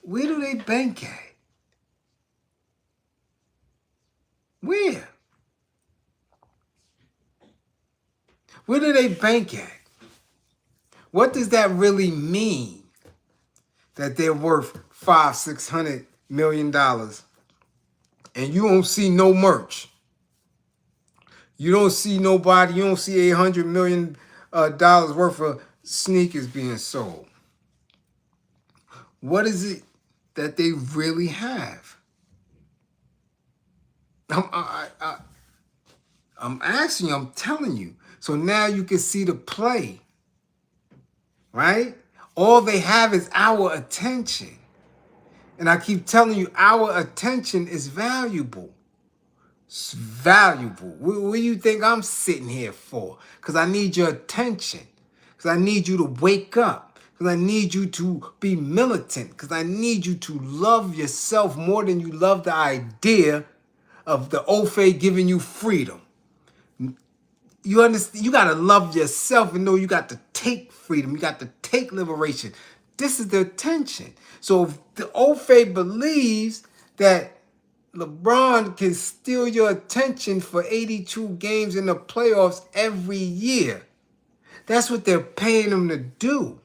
Where do they bank at? Where? Where do they bank at? What does that really mean? That they're worth $500-600 million and you don't see no merch. You don't see nobody. You don't see $800 million worth of sneakers being sold. What is it that they really have? I'm asking you. I'm telling you. So now you can see the play, right? All they have is our attention. And I keep telling you, our attention is valuable. It's valuable. What do you think I'm sitting here for? Because I need your attention. Because I need you to wake up. Because I need you to be militant. Because I need you to love yourself more than you love the idea of the Ofe giving you freedom. You understand? You got to love yourself and know you got to take freedom. You got to take liberation. This is the attention. So if the Ofe believes that LeBron can steal your attention for 82 games in the playoffs every year, that's what they're paying him to do.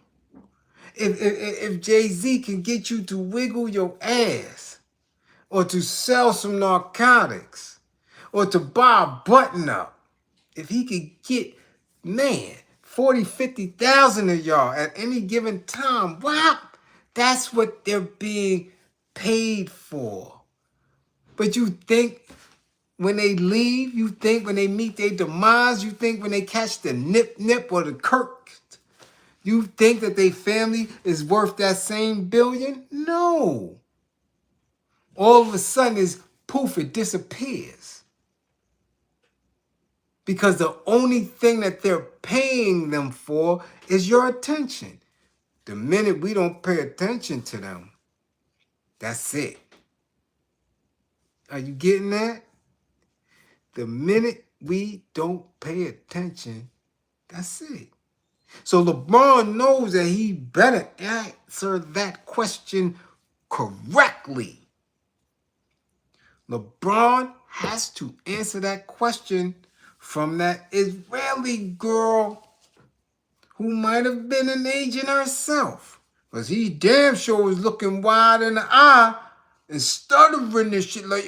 If Jay-Z can get you to wiggle your ass or to sell some narcotics or to buy a button up, if he could get, man, 40, 50,000 of y'all at any given time, wow, that's what they're being paid for. But you think when they leave, you think when they meet their demise, you think when they catch the nip or the Kirk, you think that their family is worth that same billion? No. All of a sudden, it's poof, it disappears. Because the only thing that they're paying them for is your attention. The minute we don't pay attention to them, that's it. Are you getting that? The minute we don't pay attention, that's it. So LeBron knows that he better answer that question correctly. LeBron has to answer that question from that Israeli girl who might have been an agent herself. Because he damn sure was looking wide in the eye and stuttering this shit like,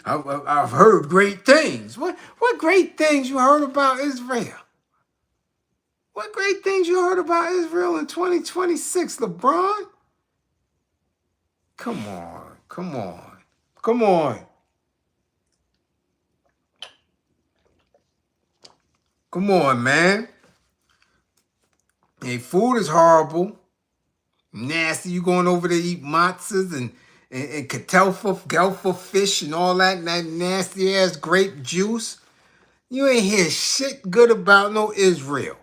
I've heard great things. What great things you heard about Israel? What great things you heard about Israel in 2026, LeBron? Come on, come on, come on. Come on, man. Hey, food is horrible. Nasty. You going over there to eat matzahs and gelfa fish and all that nasty ass grape juice. You ain't hear shit good about no Israel.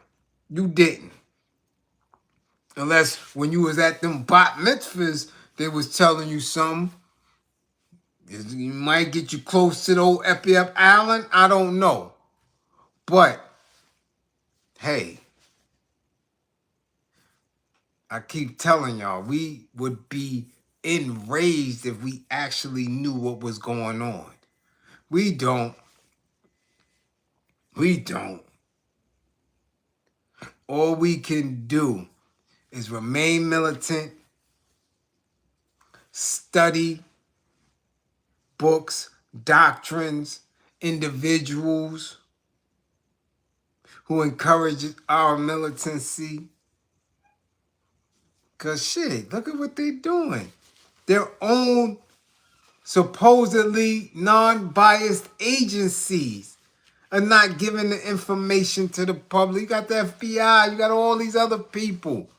You didn't. Unless when you was at them bat mitzvahs, they was telling you something. It might get you close to the old Epiep Island. I don't know. But, hey, I keep telling y'all, we would be enraged if we actually knew what was going on. We don't. We don't. All we can do is remain militant, study books, doctrines, individuals who encourage our militancy. Because shit, look at what they're doing. Their own supposedly non-biased agencies are not giving the information to the public. You got the FBI, you got all these other people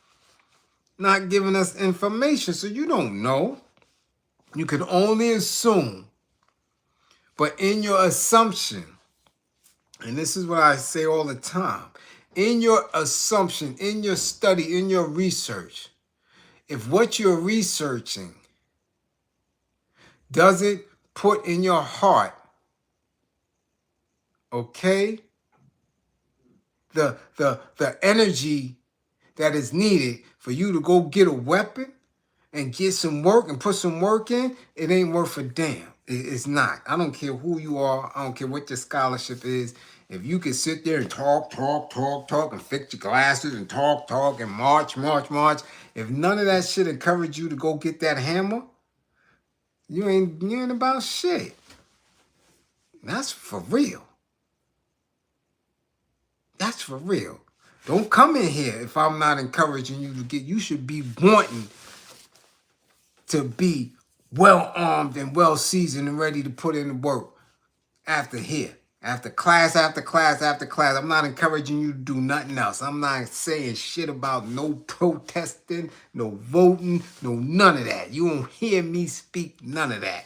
not giving us information, so you don't know. You can only assume. But in your assumption, and this is what I say all the time, in your assumption, in your study, in your research, if what you're researching doesn't put in your heart okay? The energy that is needed for you to go get a weapon and get some work and put some work in, it ain't worth a damn. It's not. I don't care who you are. I don't care what your scholarship is. If you can sit there and talk, and fix your glasses and talk, and march. If none of that shit encourage you to go get that hammer, you ain't about shit. That's for real. That's for real. Don't come in here if I'm not encouraging you to get. You should be wanting to be well armed and well seasoned and ready to put in the work after here. After class, after class, after class. I'm not encouraging you to do nothing else. I'm not saying shit about no protesting, no voting, no none of that. You won't hear me speak none of that.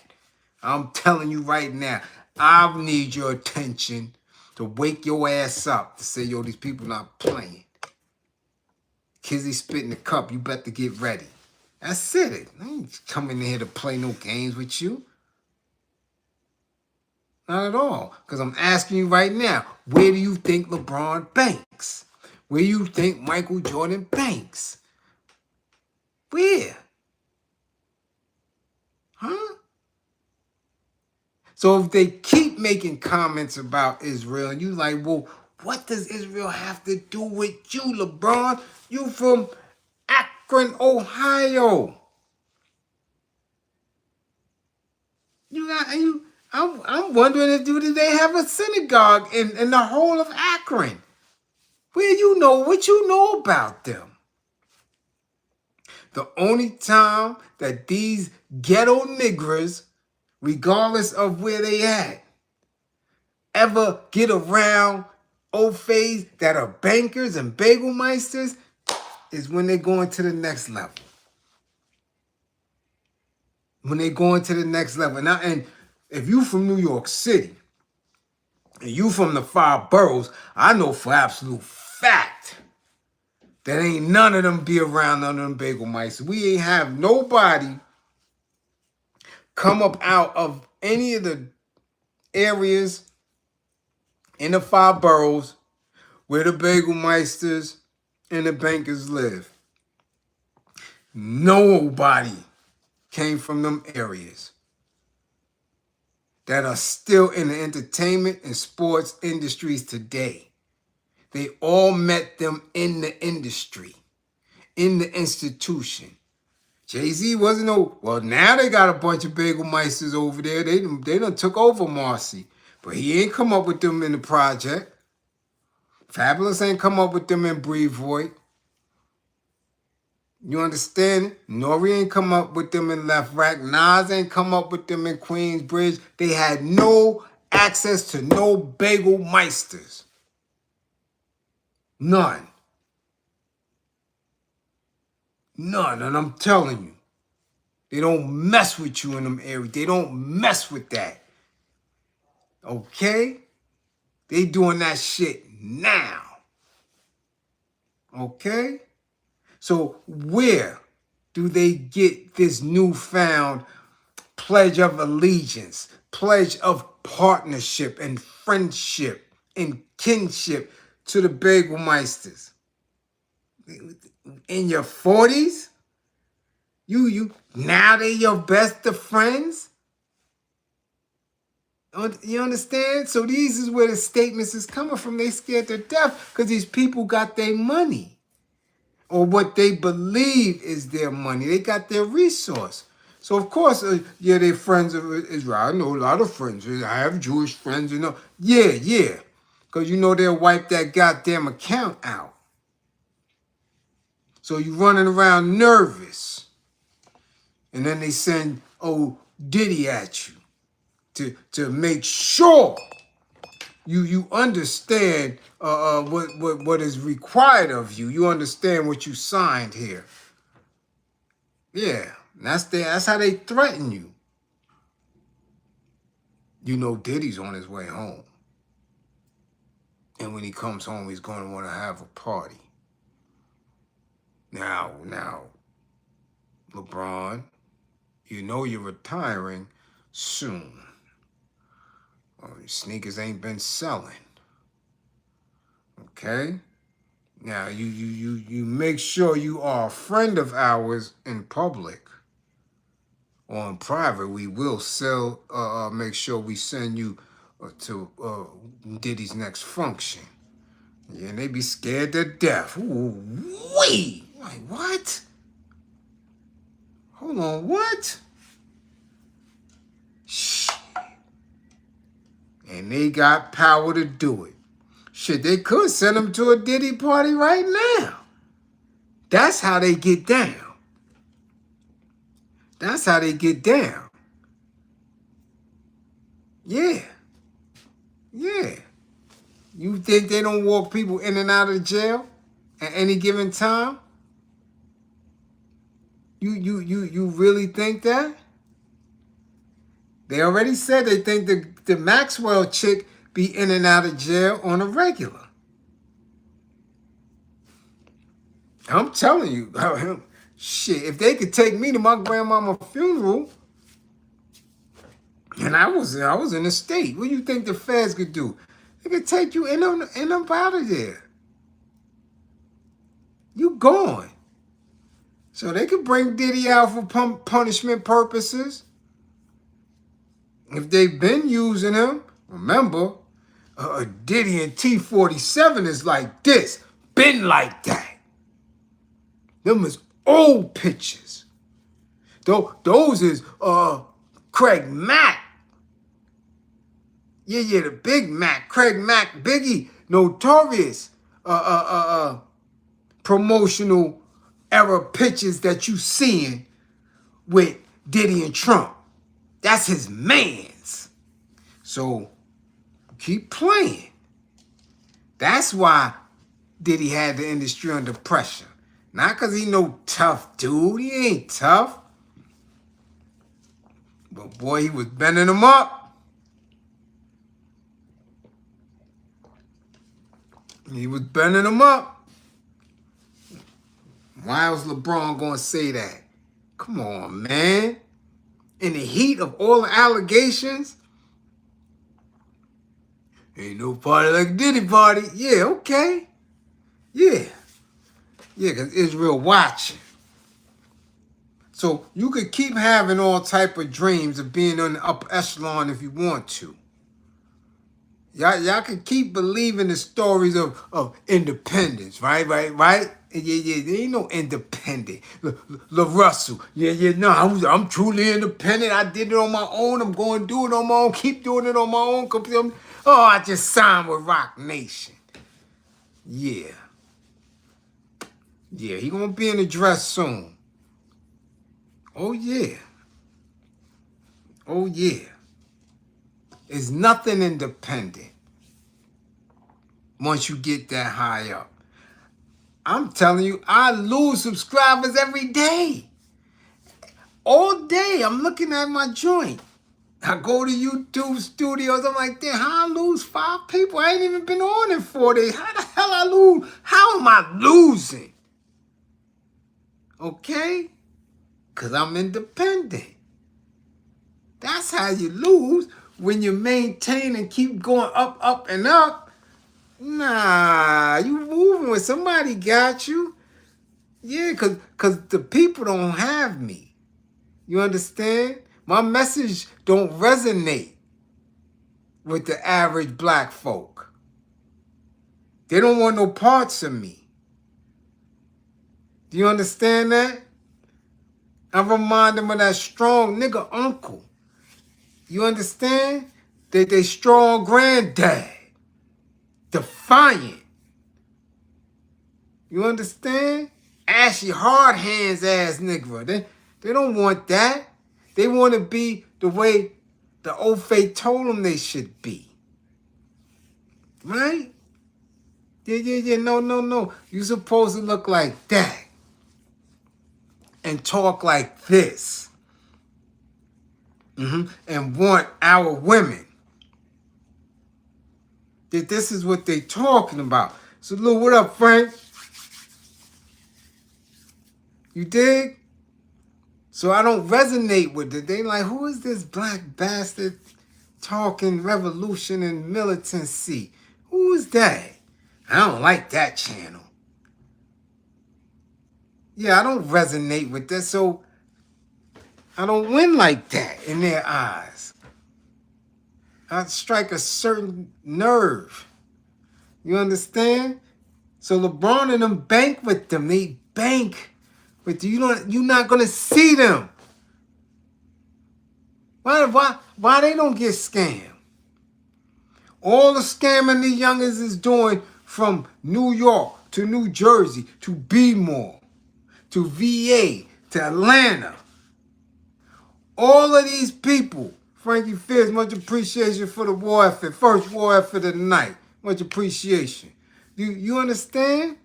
I'm telling you right now, I need your attention to wake your ass up to say, yo, these people not playing. Kizzy spitting the cup, you better get ready. That's it. I ain't coming in here to play no games with you. Not at all. Because I'm asking you right now, where do you think LeBron banks? Where do you think Michael Jordan banks? Where? Huh? So if they keep making comments about Israel, and you like, well, what does Israel have to do with you, LeBron? You from Akron, Ohio. I'm wondering if do they have a synagogue in the whole of Akron? What you know about them? The only time that these ghetto niggers, regardless of where they at, ever get around old phase that are bankers and bagel meisters is when they go into the next level. When they go into the next level. Now, and if you from New York City, and you from the 5 boroughs, I know for absolute fact that ain't none of them be around none of them bagel mice. We ain't have nobody come up out of any of the areas in the 5 boroughs where the bagel meisters and the bankers live. Nobody came from them areas that are still in the entertainment and sports industries today. They all met them in the industry, in the institution. Jay-Z wasn't no, well, now they got a bunch of bagel meisters over there. They done took over Marcy. But he ain't come up with them in the project. Fabulous ain't come up with them in Brevoort. You understand? Nori ain't come up with them in Left Rack. Nas ain't come up with them in Queensbridge. They had no access to no bagel meisters. None. None. And I'm telling you, they don't mess with you in them areas. They don't mess with that. Okay? They doing that shit now. Okay? So where do they get this newfound pledge of allegiance, pledge of partnership and friendship and kinship to the bagel meisters? In your 40s? You now they your best of friends? You understand? So these is where the statements is coming from. They scared to death because these people got their money or what they believe is their money. They got their resource. So of course, yeah, they're friends of Israel. I know a lot of friends. I have Jewish friends, you know. Yeah. Because you know they'll wipe that goddamn account out. So you running around nervous. And then they send old Diddy at you to make sure you understand what is required of you. You understand what you signed here. Yeah, that's how they threaten you. You know Diddy's on his way home. And when he comes home, he's going to want to have a party. Now, LeBron, you know you're retiring soon. Your sneakers ain't been selling. Okay? Now, you make sure you are a friend of ours in public or in private. We will sell, make sure we send you to Diddy's next function. Yeah, and they be scared to death. Ooh, wee! Like, what? Hold on, what? Shit. And they got power to do it. Shit, they could send them to a Diddy party right now. That's how they get down. That's how they get down. Yeah. Yeah. You think they don't walk people in and out of jail at any given time? You really think that? They already said they think the Maxwell chick be in and out of jail on a regular. I'm telling you, shit, if they could take me to my grandmama's funeral, and I was in the state, what do you think the feds could do? They could take you in and up out of there. You gone. So they could bring Diddy out for punishment purposes. If they've been using him, remember, Diddy and T-47 is like this, been like that. Them is old pictures. Those is Craig Mack. Yeah, the Big Mac, Craig Mack, Biggie, notorious promotional era pictures that you seeing with Diddy and Trump. That's his mans. So keep playing. That's why Diddy had the industry under pressure. Not because he no tough dude. He ain't tough. But boy, he was bending them up. He was bending them up. Why was LeBron going to say that? Come on, man. In the heat of all the allegations, ain't no party like Diddy party. Yeah, okay. Yeah. Yeah, because Israel watching. So you could keep having all type of dreams of being on the upper echelon if you want to. Y'all can keep believing the stories of independence, right? Yeah, there ain't no independent. Russell, no, I'm truly independent. I did it on my own. I'm going to do it on my own. Keep doing it on my own. Oh, I just signed with Rock Nation. Yeah. Yeah, he going to be in the dress soon. Oh, yeah. Oh, yeah. It's nothing independent once you get that high up. I'm telling you, I lose subscribers every day. All day, I'm looking at my joint. I go to YouTube studios. I'm like, damn, how I lose 5 people? I ain't even been on in 4 days. How the hell I lose? How am I losing? Okay? Because I'm independent. That's how you lose when you maintain and keep going up, and up. Nah, you moving when somebody got you. Yeah, because the people don't have me. You understand? My message don't resonate with the average black folk. They don't want no parts of me. Do you understand that? I remind them of that strong nigga uncle. You understand? They strong granddad. Defiant. You understand? Ashy hard hands ass nigga. They don't want that. They want to be the way the old fate told them they should be. Right? Yeah. No. You supposed to look like that. And talk like this. And want our women. That this is what they talking about. So, Lou, what up, Frank? You dig? So I don't resonate with it. They like, who is this black bastard talking revolution and militancy. Who is that? I don't like that channel. Yeah, I don't resonate with that, so I don't win like that in their eyes. I strike a certain nerve. You understand? So LeBron and them bank with them. They bank with you. You're not gonna see them. Why they don't get scammed? All the scamming the youngers is doing from New York to New Jersey to B-More to VA to Atlanta. All of these people, Frankie Fizz, much appreciation for the war effort. First war effort of the night. Much appreciation. You understand?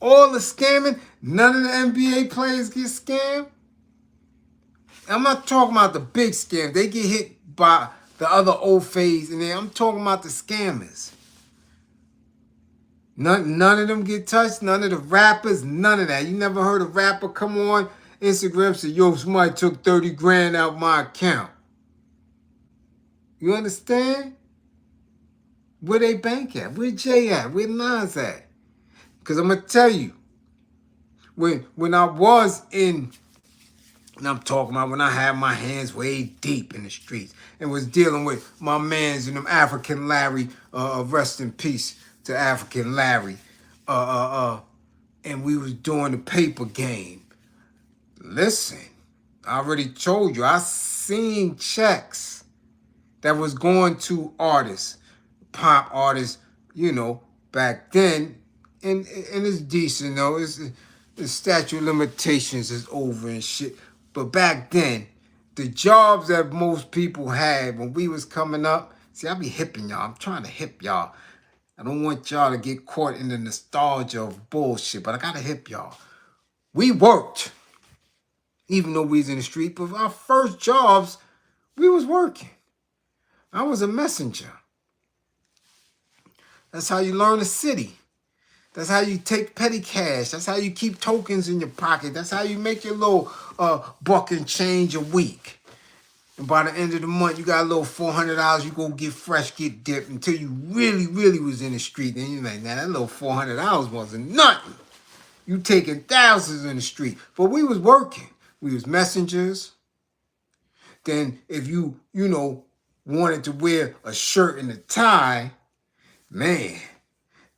All the scamming, none of the NBA players get scammed. I'm not talking about the big scams. They get hit by the other old phase, and then I'm talking about the scammers. None of them get touched. None of the rappers. None of that. You never heard a rapper come on Instagram and say, yo, somebody took 30 grand out my account. You understand? Where they bank at? Where Jay at? Where Nas at? Because I'm going to tell you, when I was in, and I'm talking about when I had my hands way deep in the streets and was dealing with my mans and them African Larry, rest in peace to African Larry, and we was doing the paper game. Listen, I already told you, I seen checks that was going to artists, pop artists, back then, and it's decent, though. The statute of limitations is over and shit. But back then, the jobs that most people had when we was coming up, see, I be hipping y'all. I'm trying to hip y'all. I don't want y'all to get caught in the nostalgia of bullshit, but I gotta hip y'all. We worked, even though we was in the street, but our first jobs, we was working. I was a messenger. That's how you learn a city. That's how you take petty cash. That's how you keep tokens in your pocket. That's how you make your little buck and change a week. And by the end of the month, you got a little $400. You go get fresh, get dipped until you really, really was in the street. Then you're like, nah, that little $400 wasn't nothing. You taking thousands in the street. But we was working. We was messengers. Then if you wanted to wear a shirt and a tie, man,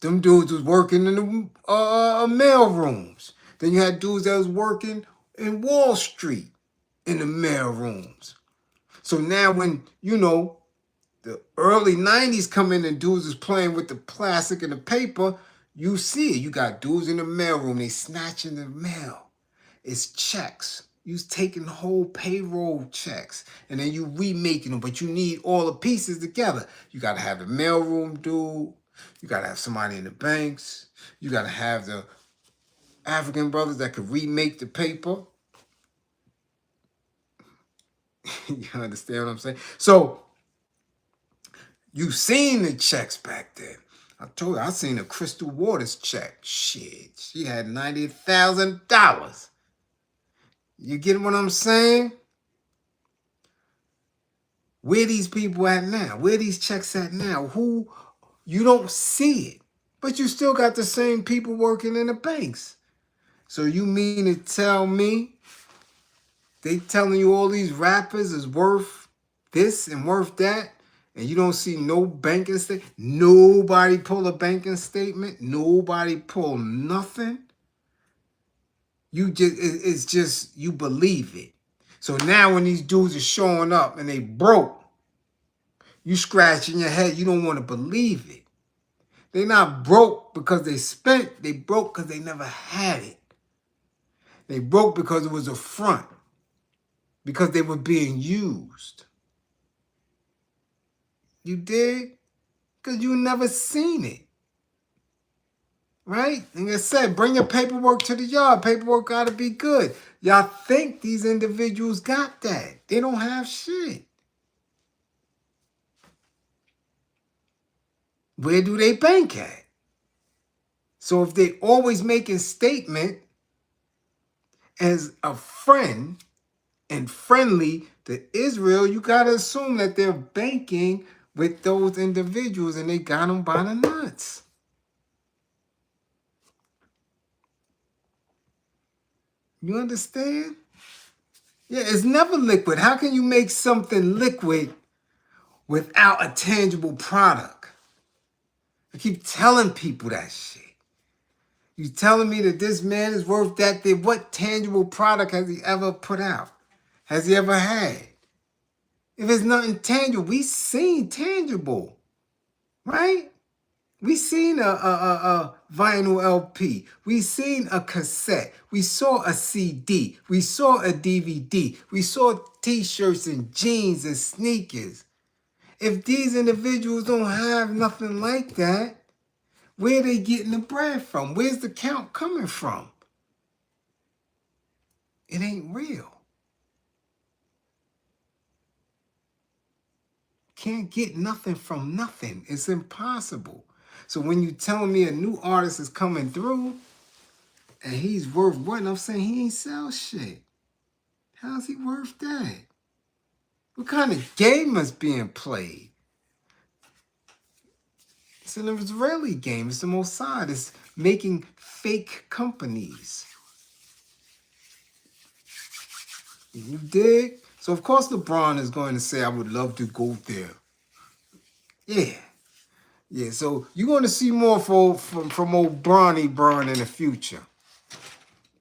them dudes was working in the mail rooms. Then you had dudes that was working in Wall Street in the mail rooms. So now when, the early 90s come in and dudes is playing with the plastic and the paper, you see it. You got dudes in the mail room. They snatching the mail. It's checks. You taking whole payroll checks. And then you remaking them. But you need all the pieces together. You got to have the mailroom dude. You got to have somebody in the banks. You got to have the African brothers that could remake the paper. You understand what I'm saying? So, you seen the checks back then. I told you, I seen a Crystal Waters check. Shit, she had $90,000. You get what I'm saying? Where these people at now? Where these checks at now? Who? You don't see it. But you still got the same people working in the banks. So you mean to tell me they telling you all these rappers is worth this and worth that, and you don't see no banking statement? Nobody pull a banking statement? Nobody pull nothing? It's just, you believe it. So now when these dudes are showing up and they broke, you scratching your head, you don't want to believe it. They not broke because they spent, they broke because they never had it. They broke because it was a front. Because they were being used. You dig? Because you never seen it. Right? And I said, bring your paperwork to the yard. Paperwork got to be good. Y'all think these individuals got that. They don't have shit. Where do they bank at? So if they always making statement as a friend and friendly to Israel, you got to assume that they're banking with those individuals and they got them by the nuts. You understand? Yeah, it's never liquid. How can you make something liquid without a tangible product? I keep telling people that shit. You telling me that this man is worth that thing? What tangible product has he ever put out? Has he ever had? If it's nothing tangible, we seen tangible, right? We seen a vinyl LP. We seen a cassette. We saw a CD. We saw a DVD. We saw t-shirts and jeans and sneakers. If these individuals don't have nothing like that, where are they getting the bread from? Where's the count coming from? It ain't real. Can't get nothing from nothing. It's impossible. So when you tell me a new artist is coming through and he's worth what, I'm saying he ain't sell shit. How's he worth that? What kind of game is being played? It's an Israeli game. It's the Mossad. It's making fake companies. You dig? So of course LeBron is going to say, I would love to go there. Yeah. Yeah, so you're going to see more from old Bronny Bron in the future.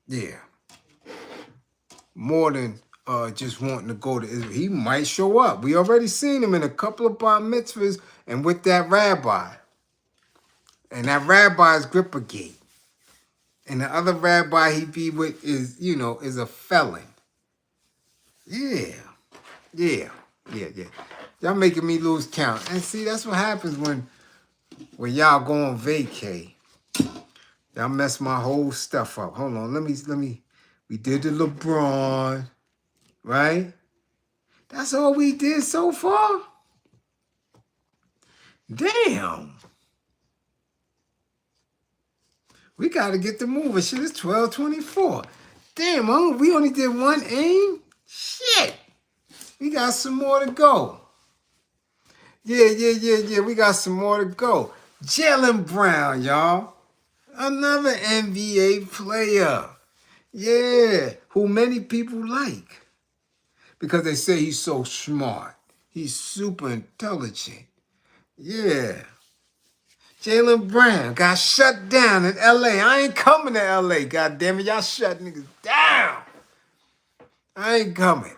Yeah. More than just wanting to go to Israel. He might show up. We already seen him in a couple of bar mitzvahs and with that rabbi. And that rabbi's Grippergate. And the other rabbi he be with is, is a felon. Yeah. Yeah. Yeah, yeah. Y'all making me lose count. And see, that's what happens when y'all go on vacay. Y'all mess my whole stuff up. Hold on, let me. We did the LeBron, right? That's all we did so far? Damn. We gotta get to moving. Shit, it's 12:24. Damn, we only did one aim? Shit. We got some more to go. Yeah. We got some more to go. Jaylen Brown, y'all. Another NBA player. Yeah. Who many people like. Because they say he's so smart. He's super intelligent. Yeah. Jaylen Brown got shut down in L.A. I ain't coming to L.A. God damn it. Y'all shut niggas down. I ain't coming.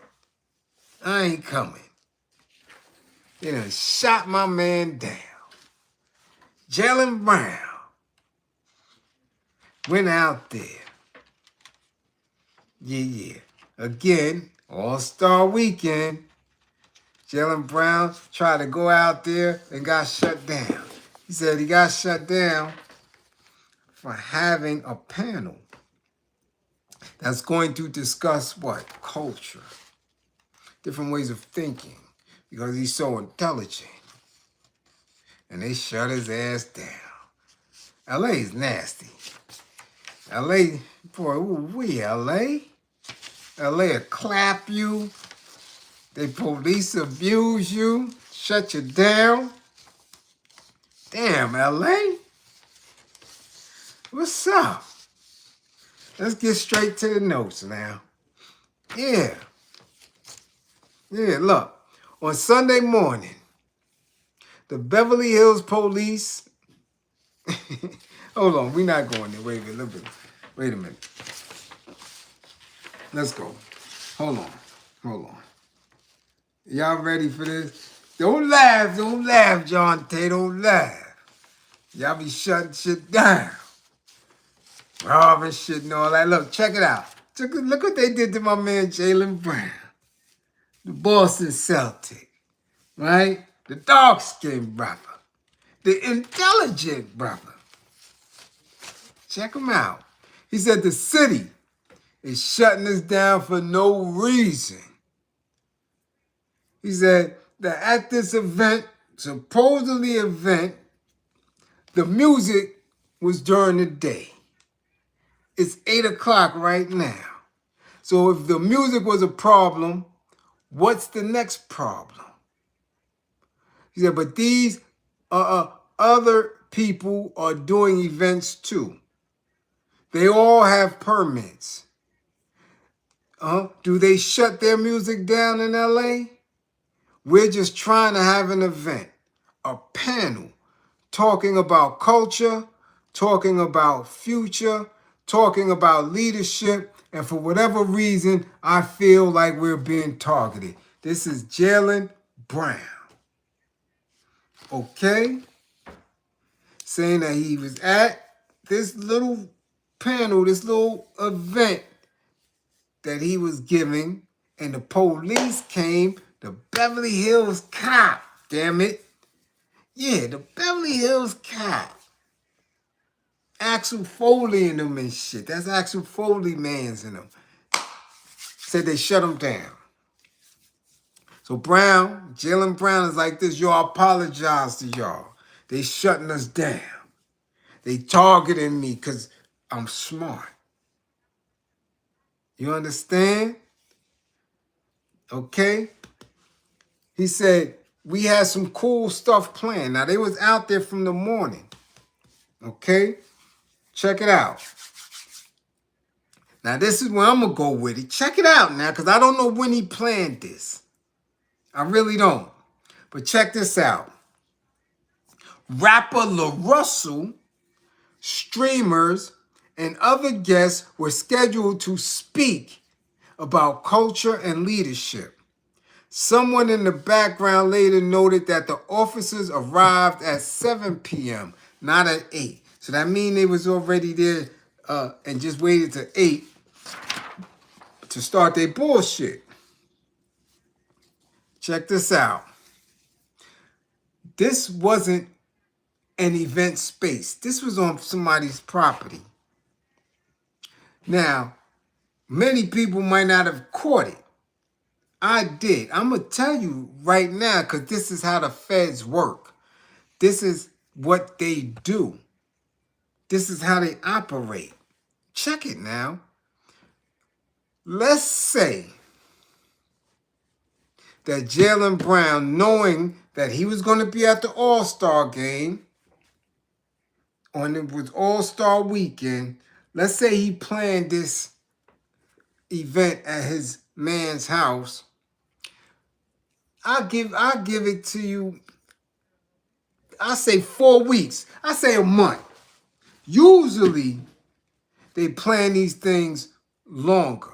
You done shot my man down. Jaylen Brown went out there. Yeah. Again, All-Star Weekend. Jaylen Brown tried to go out there and got shut down. He said he got shut down for having a panel that's going to discuss what? Culture. Different ways of thinking. Because he's so intelligent. And they shut his ass down. LA is nasty. LA, boy, we LA. LA will clap you. They police abuse you. Shut you down. Damn, LA. What's up? Let's get straight to the notes now. Yeah, look. On Sunday morning, the Beverly Hills police... Hold on, we're not going there. Wait a minute. Let's go. Hold on. Y'all ready for this? Don't laugh, John Tay, don't laugh. Y'all be shutting shit down. Robbing shit and all that. Look, check it out. Look what they did to my man Jaylen Brown. The Boston Celtic, right? The dark-skinned brother. The intelligent brother. Check him out. He said the city is shutting us down for no reason. He said that at this event, supposedly event, the music was during the day. It's 8 o'clock right now. So if the music was a problem, what's the next problem? He said, but these other people are doing events too. They all have permits. Do they shut their music down in LA? We're just trying to have an event, a panel, talking about culture, talking about future, talking about leadership, and for whatever reason, I feel like we're being targeted. This is Jaylen Brown. Okay? Saying that he was at this little panel, this little event that he was giving, and the police came, the Beverly Hills cop, damn it. Yeah, the Beverly Hills cop. Axel Foley in them and shit. That's Axel Foley mans in them. Said they shut him down. So Brown, Jaylen Brown is like this. Y'all apologize to y'all. They shutting us down. They targeting me because I'm smart. You understand? Okay? He said, we had some cool stuff planned. Now, they was out there from the morning. Okay? Check it out. Now, this is where I'm going to go with it. Check it out now, because I don't know when he planned this. I really don't. But check this out. Rapper LaRussell, streamers, and other guests were scheduled to speak about culture and leadership. Someone in the background later noted that the officers arrived at 7 p.m., not at 8. So that means they was already there and just waited to 8 to start their bullshit. Check this out. This wasn't an event space. This was on somebody's property. Now, many people might not have caught it. I did. I'm going to tell you right now because this is how the feds work. This is what they do. This is how they operate. Check it now. Let's say that Jaylen Brown, knowing that he was going to be at the All-Star game, on it was All-Star weekend, let's say he planned this event at his man's house. I'll give it to you. I say 4 weeks. I say a month. Usually, they plan these things longer.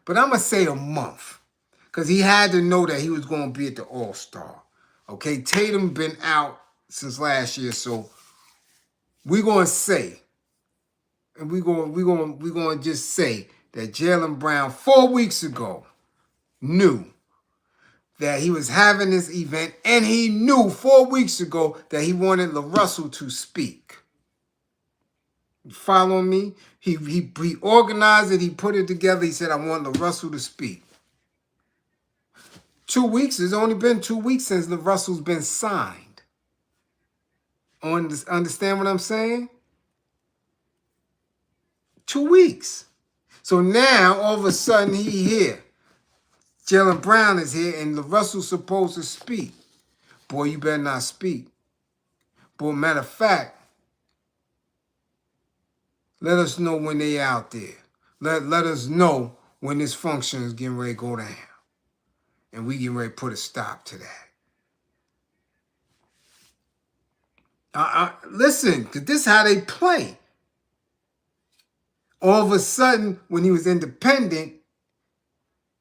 But I'm going to say a month. Because he had to know that he was going to be at the All-Star. Okay, Tatum been out since last year, so we're going to say, and we're going to just say that Jaylen Brown 4 weeks ago knew that he was having this event, and he knew 4 weeks ago that he wanted LaRussell to speak. You follow me? He organized it. He put it together. He said, I want LaRussell to speak. 2 weeks. It's only been 2 weeks since LaRussell's been signed. Understand what I'm saying? 2 weeks. So now, all of a sudden, he here. Jaylen Brown is here, and LaRussell's supposed to speak. Boy, you better not speak. But matter of fact, let us know when they out there. Let us know when this function is getting ready to go down. And we getting ready to put a stop to that. Listen, because this is how they play. All of a sudden, when he was independent,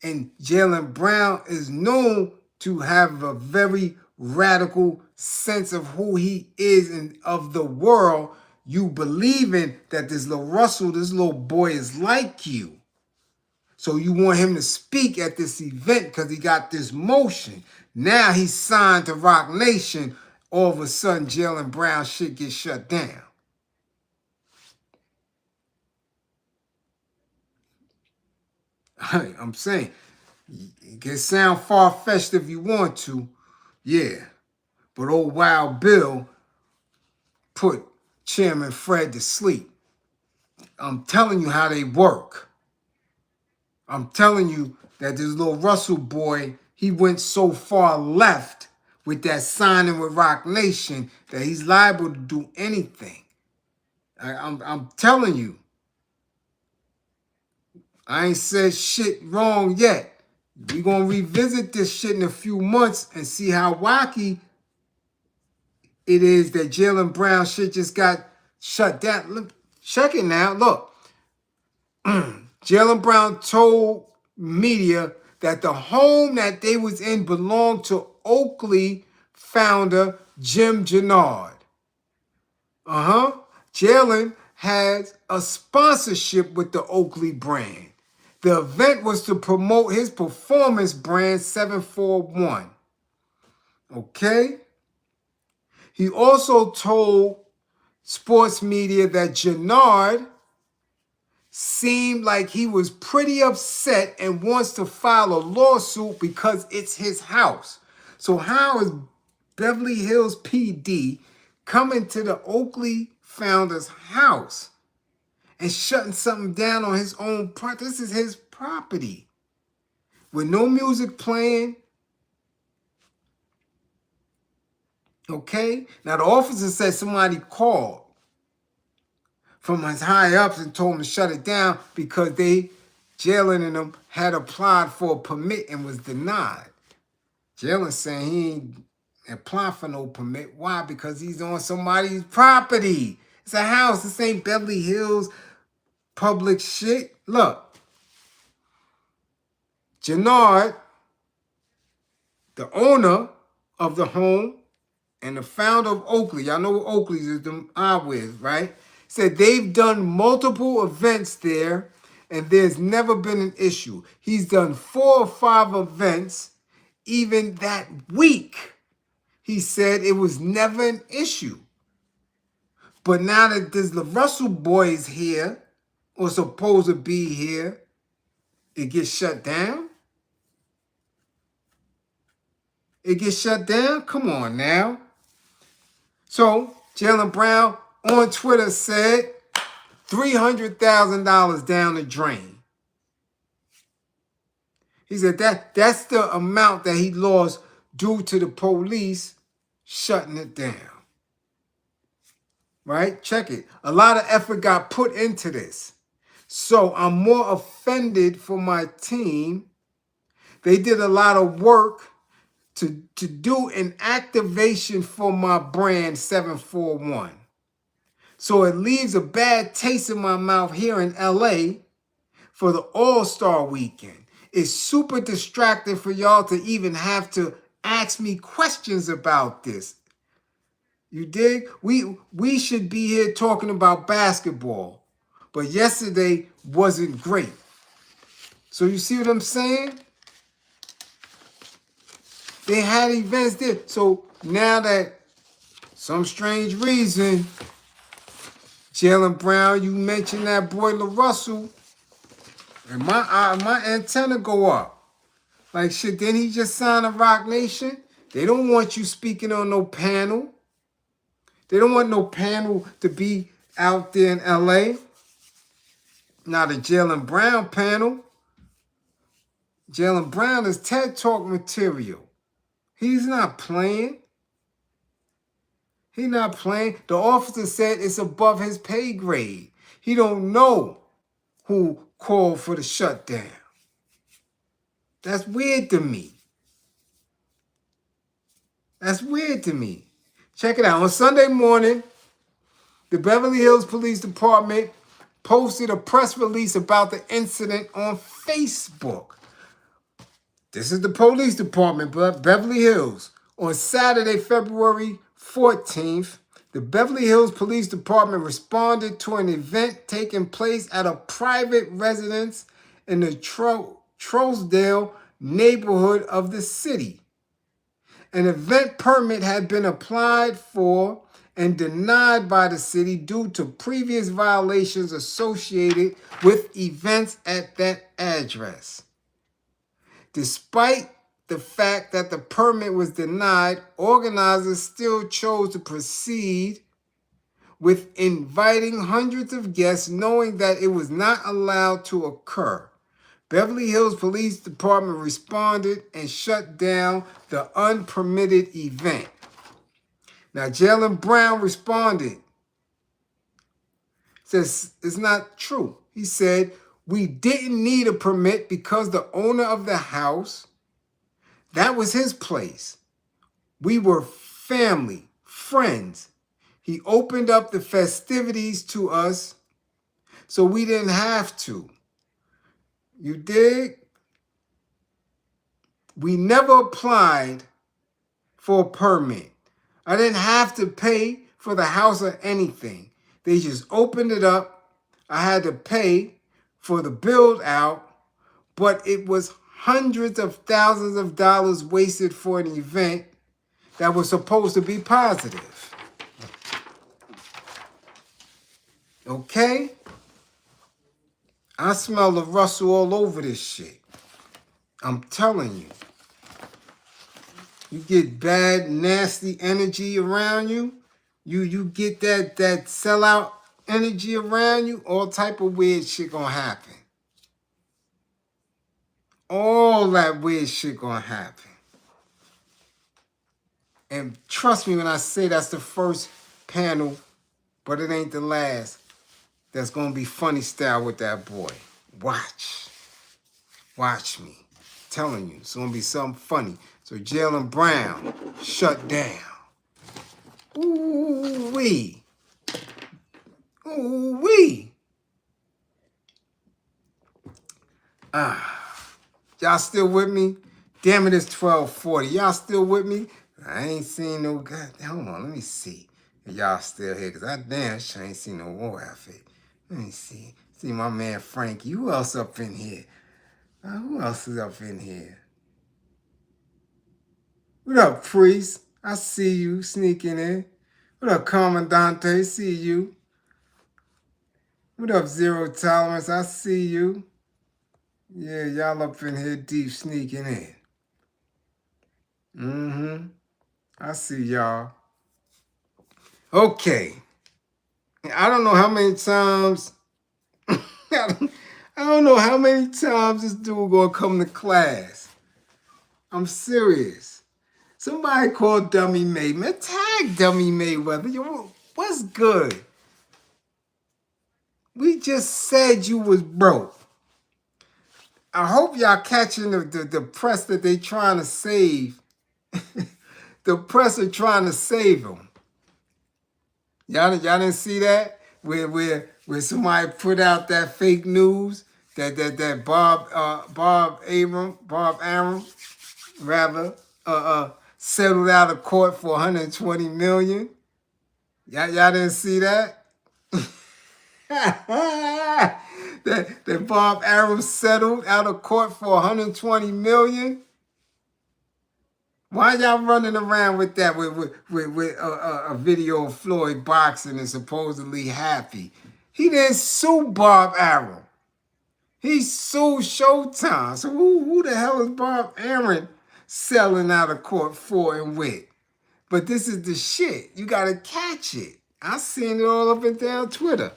and Jaylen Brown is known to have a very radical sense of who he is and of the world, you believing that this LaRussell, this little boy is like you. So you want him to speak at this event because he got this motion. Now he's signed to Rock Nation. All of a sudden, Jaylen Brown shit gets shut down. I'm saying, it can sound far-fetched if you want to, yeah. But old Wild Bill put Chairman Fred to sleep. I'm telling you how they work. I'm telling you that this little Russell boy, he went so far left with that signing with Rock Nation that he's liable to do anything. I'm telling you. I ain't said shit wrong yet. We're going to revisit this shit in a few months and see how wacky it is that Jaylen Brown shit just got shut down. Look, check it now. Look. Jaylen Brown told media that the home that they was in belonged to Oakley founder Jim Jannard. Jaylen has a sponsorship with the Oakley brand. The event was to promote his performance brand 741. Okay? He also told sports media that Jannard seemed like he was pretty upset and wants to file a lawsuit because it's his house. So how is Beverly Hills PD coming to the Oakley founder's house and shutting something down on his own property? This is his property. With no music playing. Okay? Now the officer said somebody called from his high-ups and told him to shut it down because Jaylen and them had applied for a permit and was denied. Jaylen saying he ain't applied for no permit. Why? Because he's on somebody's property. It's a house. This ain't Beverly Hills public shit. Look. Jannard, the owner of the home and the founder of Oakley, y'all know what Oakley's is, them eyewears, right? Said they've done multiple events there and there's never been an issue. He's done 4 or 5 events even that week. He said it was never an issue. But now that this Russell boy is here, or supposed to be here, it gets shut down? It gets shut down? Come on now. So, Jaylen Brown on Twitter said $300,000 down the drain. He said that's the amount that he lost due to the police shutting it down. Right? Check it. A lot of effort got put into this. So I'm more offended for my team. They did a lot of work to do an activation for my brand 741. So it leaves a bad taste in my mouth here in LA for the All-Star weekend. It's super distracting for y'all to even have to ask me questions about this. You dig? We should be here talking about basketball. But yesterday wasn't great. So you see what I'm saying? They had events there. So now that some strange reason, Jaylen Brown, you mentioned that boy LaRussell, and my antenna go up. Like shit, didn't he just sign a Rock Nation? They don't want you speaking on no panel. They don't want no panel to be out there in LA. Not a Jaylen Brown panel. Jaylen Brown is TED Talk material. He's not playing. He's not playing. The officer said it's above his pay grade. He don't know who called for the shutdown. That's weird to me. That's weird to me. Check it out. On Sunday morning, the Beverly Hills Police Department posted a press release about the incident on Facebook. This is the police department, but Beverly Hills. On Saturday, February 14th, the Beverly Hills Police Department responded to an event taking place at a private residence in the Trousdale neighborhood of the city. An event permit had been applied for and denied by the city due to previous violations associated with events at that address. Despite the fact that the permit was denied, organizers still chose to proceed with inviting hundreds of guests, knowing that it was not allowed to occur. Beverly Hills Police Department responded and shut down the unpermitted event. Now, Jaylen Brown responded, says it's not true. He said, we didn't need a permit because the owner of the house, that was his place. We were family, friends. He opened up the festivities to us, so we didn't have to. You dig? We never applied for a permit. I didn't have to pay for the house or anything. They just opened it up. I had to pay for the build out, but it was hundreds of thousands of dollars wasted for an event that was supposed to be positive. Okay? I smell the rustle all over this shit. I'm telling you. You get bad, nasty energy around you. You get that sellout energy around you, all type of weird shit gonna happen. All that weird shit gonna happen. And trust me when I say that's the first panel, but it ain't the last. That's gonna be funny style with that boy. Watch. Watch me. I'm telling you, it's gonna be something funny. So Jaylen Brown, shut down. Ooh-wee. Ooh-wee. Y'all still with me? Damn it, it's 12:40. Y'all still with me? I ain't seen no god. Hold on, let me see. If y'all still here, because I damn sure ain't seen no war outfit. Let me see. See my man Frankie. Who else up in here? Who else is up in here? What up, Priest? I see you sneaking in. What up, Commandante? See you. What up, Zero Tolerance? I see you. Yeah, y'all up in here deep sneaking in. I see y'all. Okay. I don't know how many times I don't know how many times this dude gonna come to class. I'm serious. Somebody called Dummy May. Man, tag Dummy Mayweather. Yo, what's good? We just said you was broke. I hope y'all catching the press that they trying to save. The press are trying to save him. Y'all didn't see that? Where somebody put out that fake news that Bob Arum settled out of court for 120 million. Y'all didn't see that? that Bob Arum settled out of court for 120 million. Why y'all running around with that with a video of Floyd boxing and supposedly happy? He didn't sue Bob Arum. He sued Showtime. So who the hell is Bob Arum selling out of court for and with? But this is the shit. You gotta catch it. I seen it all up and down Twitter.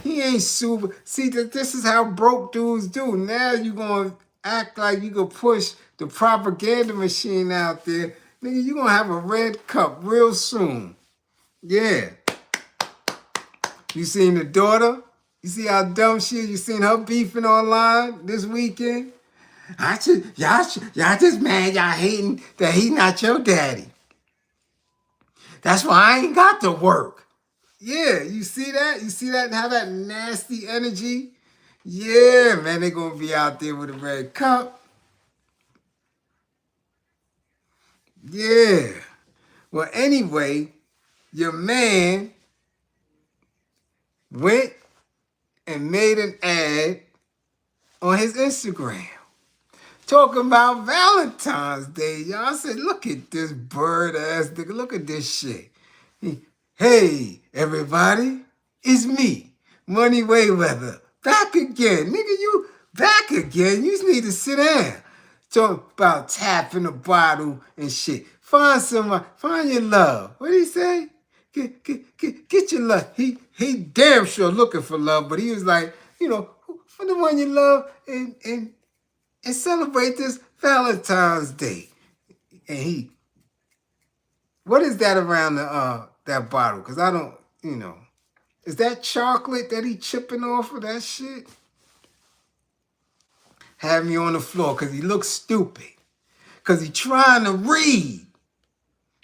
He ain't super. See, this is how broke dudes do. Now you gonna act like you can push the propaganda machine out there. Nigga, you gonna have a red cup real soon. Yeah. You seen the daughter? You see how dumb she is? You seen her beefing online this weekend? Y'all just mad y'all hating that he not your daddy. That's why I ain't got to work. Yeah, you see that? You see that and how that nasty energy? Yeah, man, they gonna be out there with a red cup. Yeah. Well, anyway, your man went and made an ad on his Instagram talking about Valentine's Day. Y'all said, look at this bird ass nigga. Look at this shit. Hey, everybody, it's me, Money Mayweather. Back again. Nigga, you back again. You just need to sit down. Talk about tapping the bottle and shit. Find your love. What did he say? Get your love. He damn sure looking for love, but he was like, for the one you love, and celebrate this Valentine's Day. And what is that around the that bottle? Because I don't, is that chocolate that he chipping off of that shit? Have me on the floor because he looks stupid. Because he trying to read.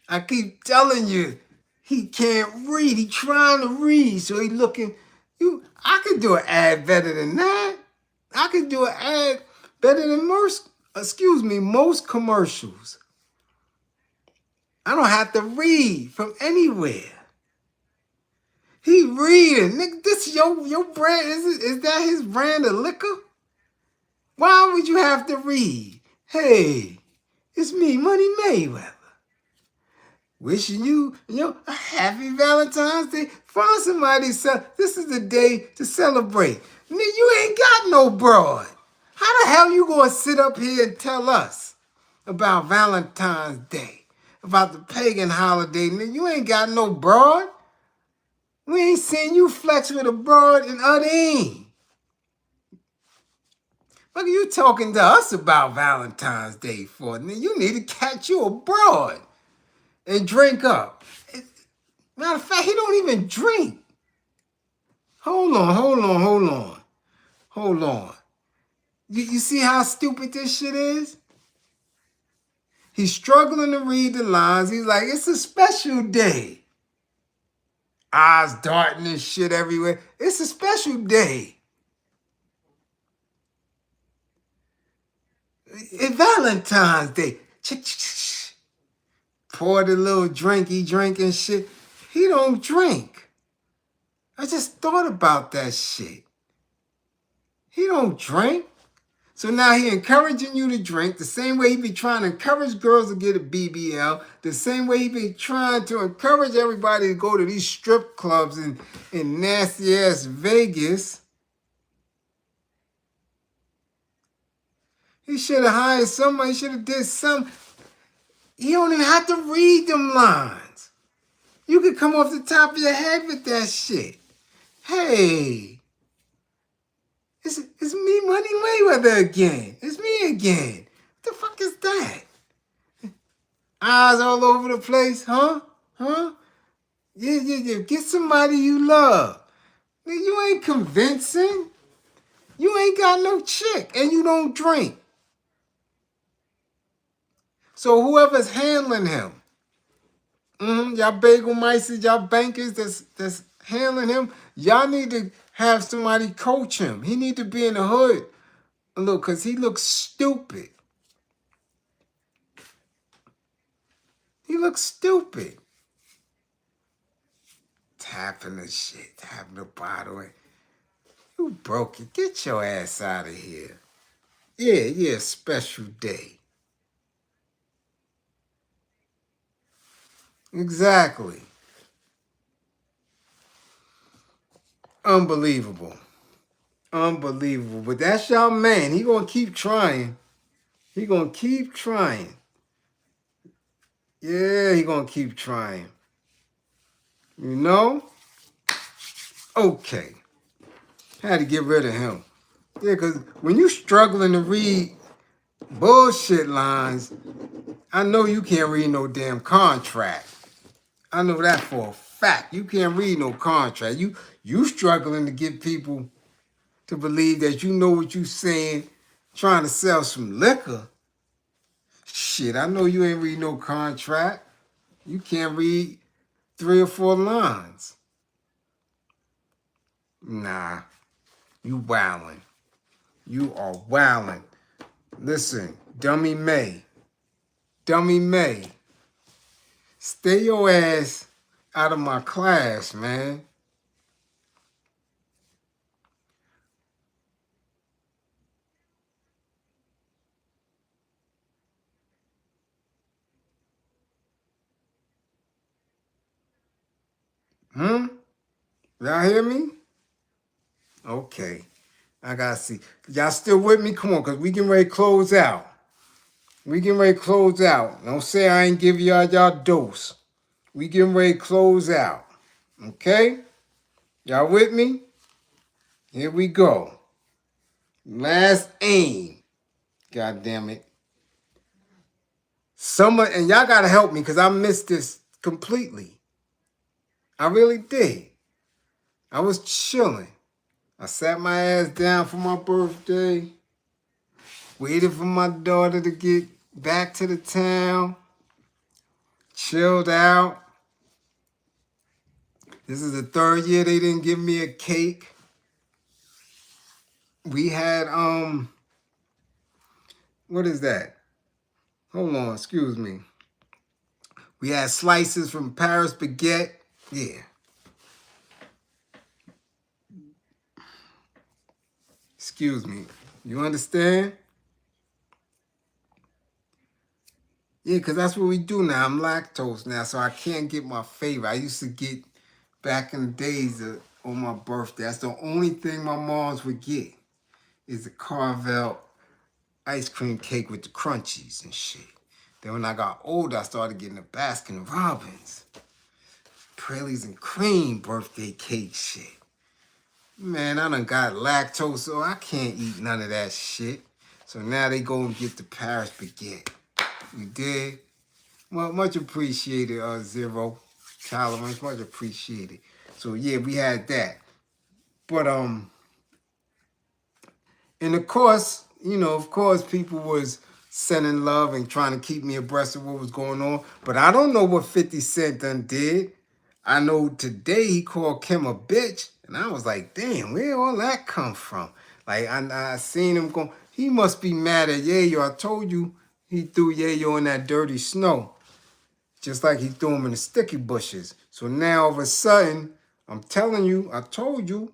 I keep telling you, he can't read. He trying to read. So he looking, I could do an ad better than that. I could do an ad better than most commercials. I don't have to read from anywhere. He reading. Nigga, this your brand. Is that his brand of liquor? Why would you have to read? Hey, it's me, Money Mayweather. Wishing you, a happy Valentine's Day. Find somebody, this is the day to celebrate. Nigga, you ain't got no broad. How the hell you gonna sit up here and tell us about Valentine's Day? About the pagan holiday? Nigga, you ain't got no broad. We ain't seen you flex with a broad in Udine. What are you talking to us about Valentine's Day for? Nigga, you need to catch you a broad and drink up. Matter of fact, he don't even drink. Hold on. You see how stupid this shit is? He's struggling to read the lines. He's like, it's a special day. Eyes darting and shit everywhere. It's a special day. It's Valentine's Day. Pour the little drink, he drink and shit. He don't drink. I just thought about that shit. He don't drink. So now he encouraging you to drink the same way he be trying to encourage girls to get a BBL, the same way he be trying to encourage everybody to go to these strip clubs in nasty ass Vegas. He should have hired somebody, he should have did something. You don't even have to read them lines. You could come off the top of your head with that shit. Hey, it's me, Money Mayweather again. It's me again. What the fuck is that? Eyes all over the place, huh? Yeah. Get somebody you love. You ain't convincing. You ain't got no chick, and you don't drink. So whoever's handling him, y'all bagel micers, y'all bankers that's handling him, y'all need to have somebody coach him. He need to be in the hood a little, because he looks stupid. He looks stupid. Tapping the shit, tapping the bottle. You broke it. Get your ass out of here. Yeah, special day. Exactly. Unbelievable. But that's y'all man. He gonna keep trying. Yeah, he gonna keep trying. Okay. Had to get rid of him. Yeah, because when you struggling to read bullshit lines, I know you can't read no damn contract. I know that for a fact. You can't read no contract. You struggling to get people to believe that you know what you saying, trying to sell some liquor. Shit, I know you ain't read no contract. You can't read 3 or 4 lines. Nah, you wildin'. You are wildin'. Listen, Dummy May. Stay your ass out of my class, man. Y'all hear me? Okay. I gotta see. Y'all still with me? Come on, because we getting ready to close out. Don't say I ain't give y'all dose. We getting ready to close out. Okay? Y'all with me? Here we go. Last aim. God damn it. And y'all gotta help me because I missed this completely. I really did. I was chilling. I sat my ass down for my birthday. Waited for my daughter to get back to the town. Chilled out. This is the third year they didn't give me a cake. We had, what is that? Hold on, excuse me. We had slices from Paris Baguette. Yeah. Excuse me. You understand? Yeah, because that's what we do now. I'm lactose now, so I can't get my favorite. I used to get back in the days on my birthday. That's the only thing my moms would get is the Carvel ice cream cake with the crunchies and shit. Then when I got older, I started getting the Baskin Robbins, Praline and Cream birthday cake shit. Man, I done got lactose, so I can't eat none of that shit. So now they go and get the Paris Baguette. You dig? Well, much appreciated, Zero Tolerance. Much appreciated. So yeah, we had that. But and of course, people was sending love and trying to keep me abreast of what was going on. But I don't know what 50 Cent done did. I know today he called Kim a bitch. And I was like, damn, where all that come from? Like, I seen him go. He must be mad at Yayo. I told you he threw Yayo in that dirty snow. Just like he threw him in the sticky bushes. So now all of a sudden, I'm telling you, I told you,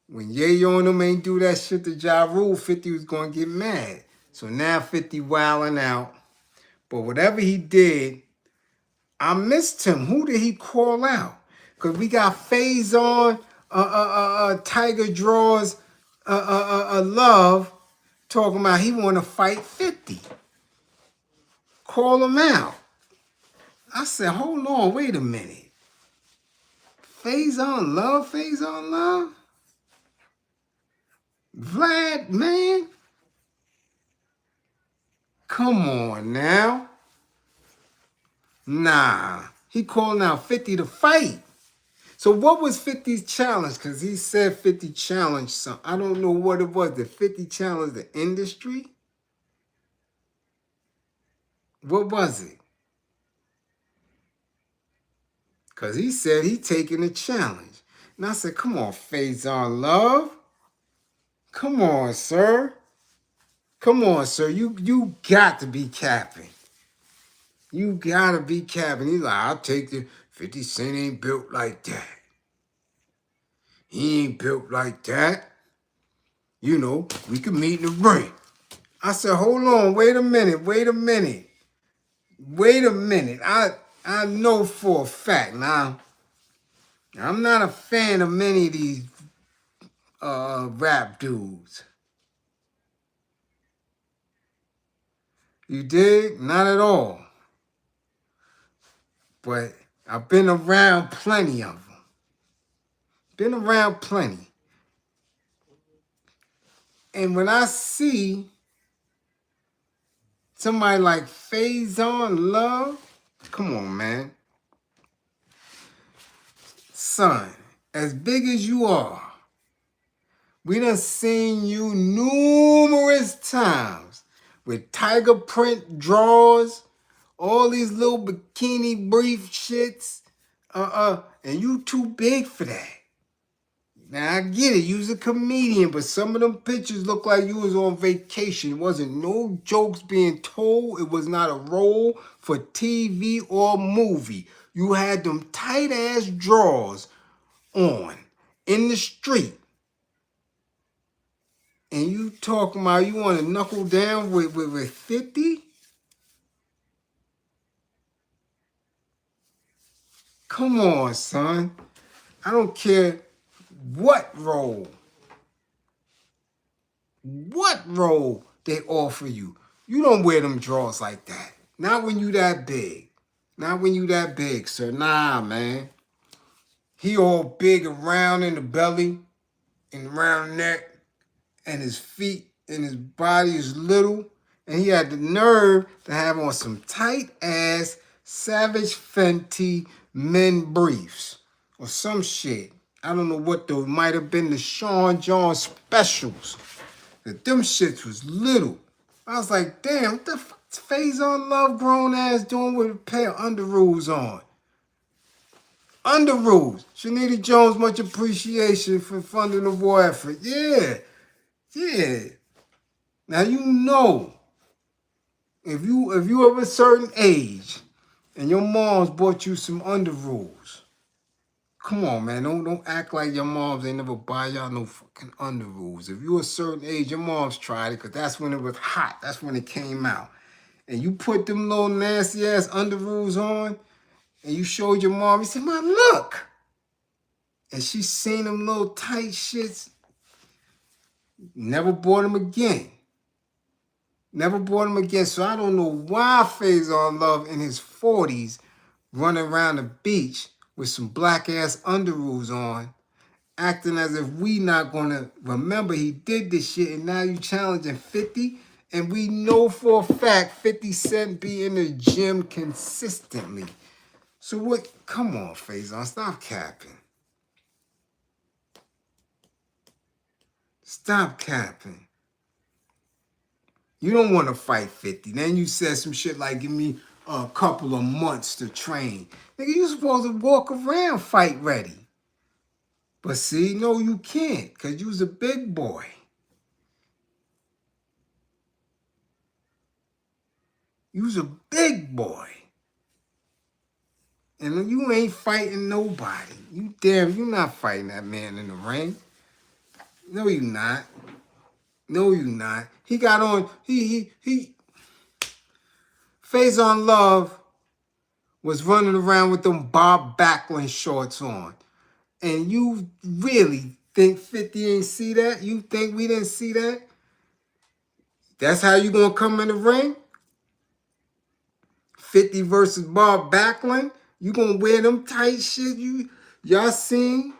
when Yayo and them ain't do that shit to Ja Rule, 50 was going to get mad. So now 50 wilding out. But whatever he did, I missed him. Who did he call out? Because we got Faison, Tiger Draws, Love, talking about he want to fight 50. Call him out. I said, hold on, wait a minute. Faison Love? Vlad, man? Come on now. Nah, he calling out 50 to fight. So what was 50's challenge? Because he said 50 challenged something. I don't know what it was. Did 50 challenge the industry? What was it? Because he said he taking a challenge. And I said, come on, Faison Love. Come on, sir. Come on, sir. You got to be capping. You got to be capping. He's like, I'll take the 50 Cent ain't built like that. He ain't built like that. You know, we can meet in the ring. I said, hold on, wait a minute. I know for a fact. Now, I'm not a fan of many of these rap dudes. You dig? Not at all. But I've been around plenty of them. Been around plenty. And when I see somebody like Faison Love, come on, man. Son, as big as you are, we done seen you numerous times with tiger print drawers, all these little bikini brief shits, and you too big for that. Now I get it, you's a comedian, but some of them pictures look like you was on vacation. It wasn't no jokes being told. It was not a role for TV or movie. You had them tight ass drawers on in the street. And you talking about you want to knuckle down with 50? Come on, son. I don't care what role they offer you. You don't wear them drawers like that. Not when you that big. Not when you that big, sir. Nah, man. He all big and round in the belly and round neck and his feet and his body is little, and he had the nerve to have on some tight ass Savage Fenty men briefs or some shit. I don't know what those might have been, the Sean John specials. That them shits was little. I was like, damn, what the fuck's Faison Love grown ass doing with a pair of underoos on? Underoos. Shanita Jones, much appreciation for funding the war effort. Yeah. Yeah. Now you know, if you of a certain age and your mom's bought you some underoos, come on, man. Don't act like your moms ain't never buy y'all no fucking underoos. If you a certain age, your mom's tried it because that's when it was hot. That's when it came out. And you put them little nasty ass underoos on and you showed your mom, you said, Mom, look. And she seen them little tight shits. Never bought them again. Never bought them again. So I don't know why Faison Love in his 40s running around the beach with some black ass underoos on, acting as if we not gonna remember he did this shit, and now you challenging 50, and we know for a fact 50 Cent be in the gym consistently. So what? Come on, Faison, stop capping. Stop capping. You don't want to fight 50. Then you said some shit like, give me a couple of months to train. Nigga, you supposed to walk around fight ready. But see, no, you can't, because you was a big boy. You was a big boy. And you ain't fighting nobody. You not fighting that man in the ring. No, you not. No, you not. He got on, Faison Love was running around with them Bob Backlund shorts on. And you really think 50 ain't see that? You think we didn't see that? That's how you gonna come in the ring? 50 versus Bob Backlund? You gonna wear them tight shit? Y'all seen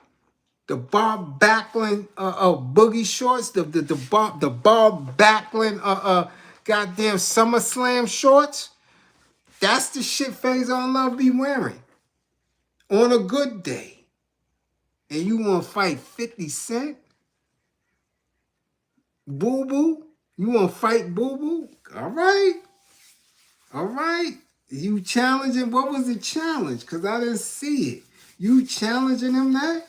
the Bob Backlund boogie shorts? The Bob Backlund goddamn SummerSlam shorts? That's the shit Faison Love be wearing on a good day. And you want to fight 50 Cent? Boo Boo? You want to fight Boo Boo? All right. All right. You challenging? What was the challenge? Because I didn't see it. You challenging him that?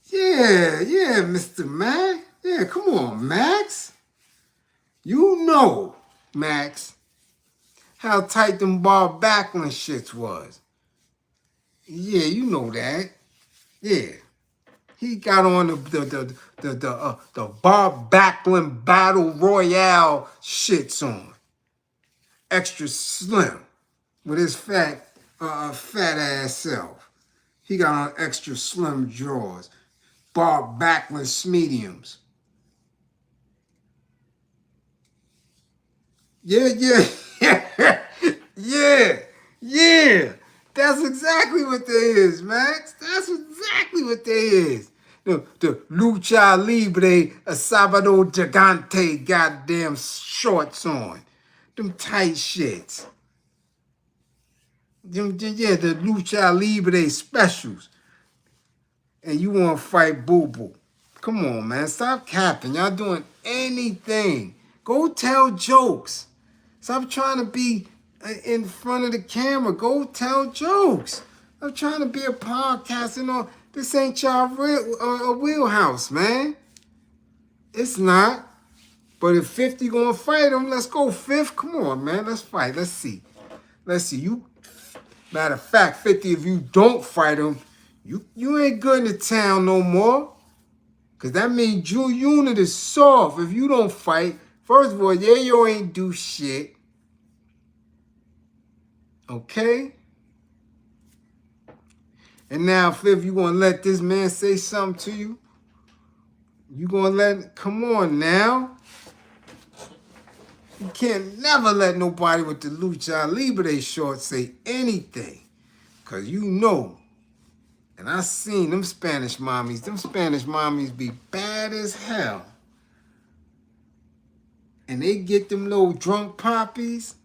Yeah, Mr. Mac. Yeah, come on, Max. You know, Max, how tight them Bob Backlund shits was. Yeah, you know that. Yeah. He got on the Bob Backlund Battle Royale shits on. Extra slim with his fat ass self. He got on extra slim drawers. Bob Backlund mediums. Yeah. Yeah. That's exactly what they is, Max. That's exactly what they is. The Lucha Libre Sábado Gigante goddamn shorts on. Them tight shits. Yeah, the Lucha Libre specials. And you want to fight Boo Boo. Come on, man. Stop capping. Y'all doing anything. Go tell jokes. Stop trying to be in front of the camera. Go tell jokes. I'm trying to be a podcast and all. This ain't y'all wheelhouse, man. It's not. But if 50 gonna fight him, let's go, Fifth. Come on, man. Let's fight. Let's see. You. Matter of fact, 50, if you don't fight him, you ain't good in the town no more. Because that means your unit is soft if you don't fight. First of all, you ain't do shit. Okay? And now, Fifth, you gonna let this man say something to you? You gonna let, come on now. You can't never let nobody with the Lucha Libre shorts say anything. Because you know, and I seen them Spanish mommies. Them Spanish mommies be bad as hell. and they get them little drunk poppies,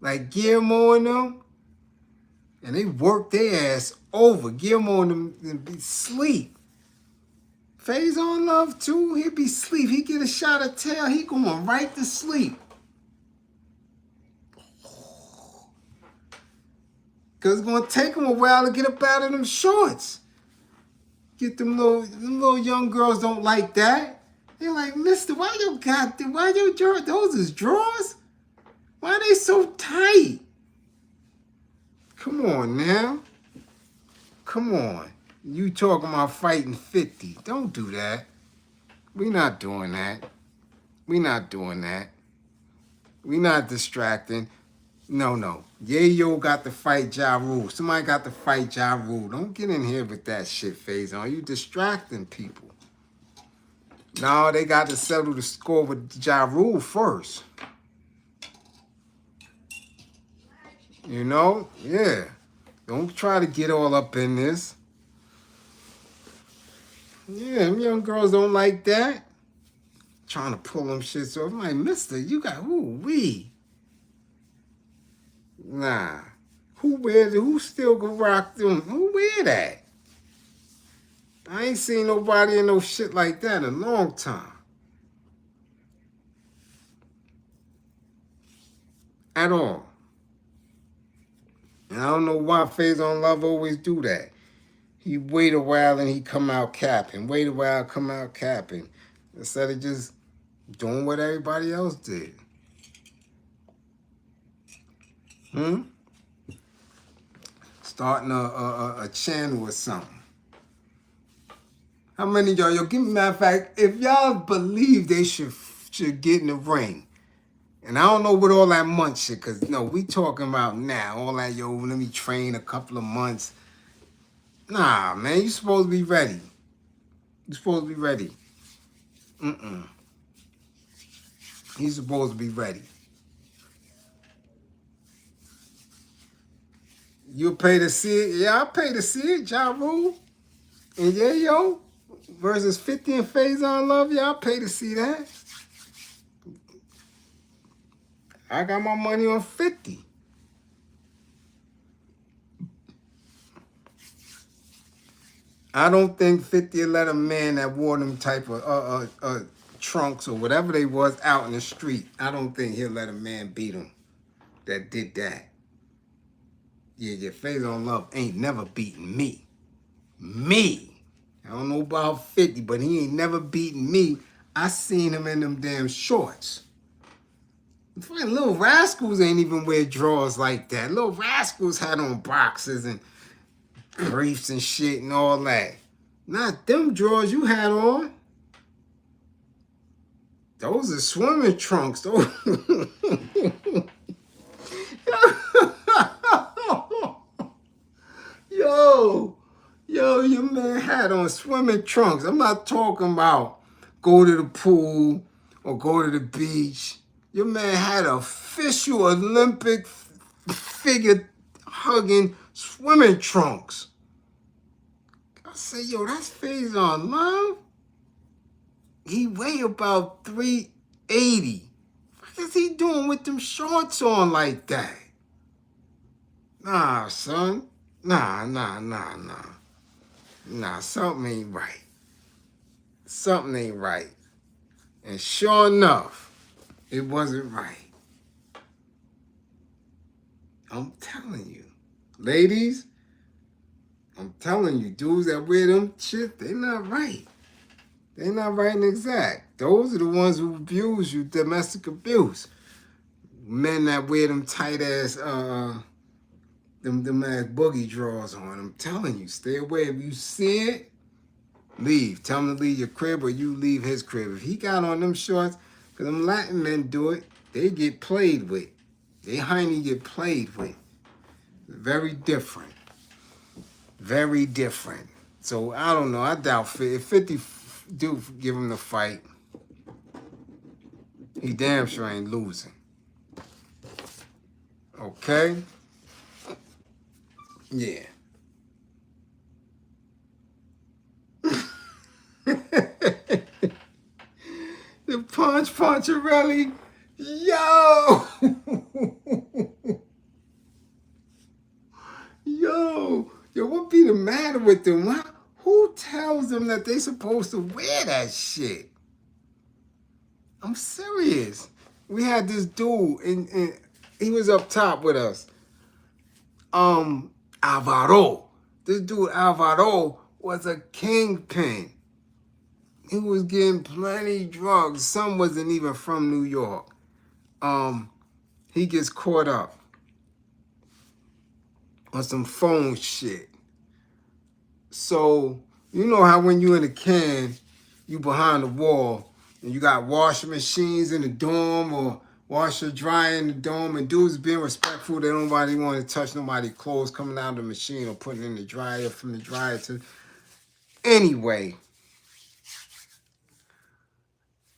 like Guillermo and them, and they work their ass over. Guillermo and them be sleep. Faison Love too, he be sleep. He get a shot of tail, he going right to sleep. Cause it's gonna take him a while to get up out of them shorts. Get them little young girls don't like that. They're like, mister, why you got them? Why you drawers? Those is drawers? Why are they so tight? Come on now. Come on. You talking about fighting 50. Don't do that. We not doing that. We not doing that. We not distracting. No. Yayo got to fight Ja Rule. Somebody got to fight Ja Rule. Don't get in here with that shit, Faison. You distracting people. No, they got to settle the score with Ja Rule first. You know? Yeah. Don't try to get all up in this. Yeah, them young girls don't like that. Trying to pull them shits off. I'm like, mister, you got, ooh-wee. Nah. Who still can rock them? Who wear that? I ain't seen nobody in no shit like that in a long time. At all. And I don't know why Faison Love always do that. He wait a while and he come out capping. Wait a while, come out capping. Instead of just doing what everybody else did. Starting a channel or something. How many of y'all, give me, matter of fact, if y'all believe they should get in the ring, and I don't know what all that month shit, because, no, we talking about now, all that, let me train a couple of months. Nah, man, you supposed to be ready. You supposed to be ready. He's supposed to be ready. You'll pay to see it? Yeah, I'll pay to see it. Ja Rule and Yayo versus 50 and Faison Love. Yeah, I'll pay to see that. I got my money on 50. I don't think 50 will let a man that wore them type of trunks or whatever they was out in the street. I don't think he'll let a man beat him that did that. Yeah, Faison Love ain't never beaten me. Me. I don't know about 50, but he ain't never beaten me. I seen him in them damn shorts. Little Rascals ain't even wear drawers like that. Little Rascals had on boxers and briefs and shit and all that. Not them drawers you had on. Those are swimming trunks. Those Yo, your man had on swimming trunks. I'm not talking about go to the pool or go to the beach. Your man had official Olympic figure hugging swimming trunks. I say, yo, that's Faison Love. He weigh about 380. What is he doing with them shorts on like that? Nah, son. Nah, something ain't right. Something ain't right. And sure enough, it wasn't right. I'm telling you. Ladies, I'm telling you, dudes that wear them shit, they not right. They not right and exact. Those are the ones who abuse you, domestic abuse. Men that wear them tight ass them ass boogie drawers on. I'm telling you, stay away. If you see it, leave. Tell him to leave your crib or you leave his crib. If he got on them shorts, because them Latin men do it, they get played with. They hiney get played with. Very different. Very different. So, I don't know. I doubt if 50 do give him the fight, he damn sure ain't losing. Okay? Yeah. The Puncharelli Yo! Yo, what be the matter with them? Who tells them that they supposed to wear that shit? I'm serious. We had this dude, and he was up top with us. Alvaro. This dude, Alvaro, was a kingpin. He was getting plenty drugs. Some wasn't even from New York. He gets caught up on some phone shit. So, you know how when you in a can, you behind the wall, and you got washing machines in the dorm or washer dryer in the dorm, and dudes being respectful. They don't nobody want to touch nobody's clothes coming out of the machine or putting in the dryer from the dryer to... Anyway,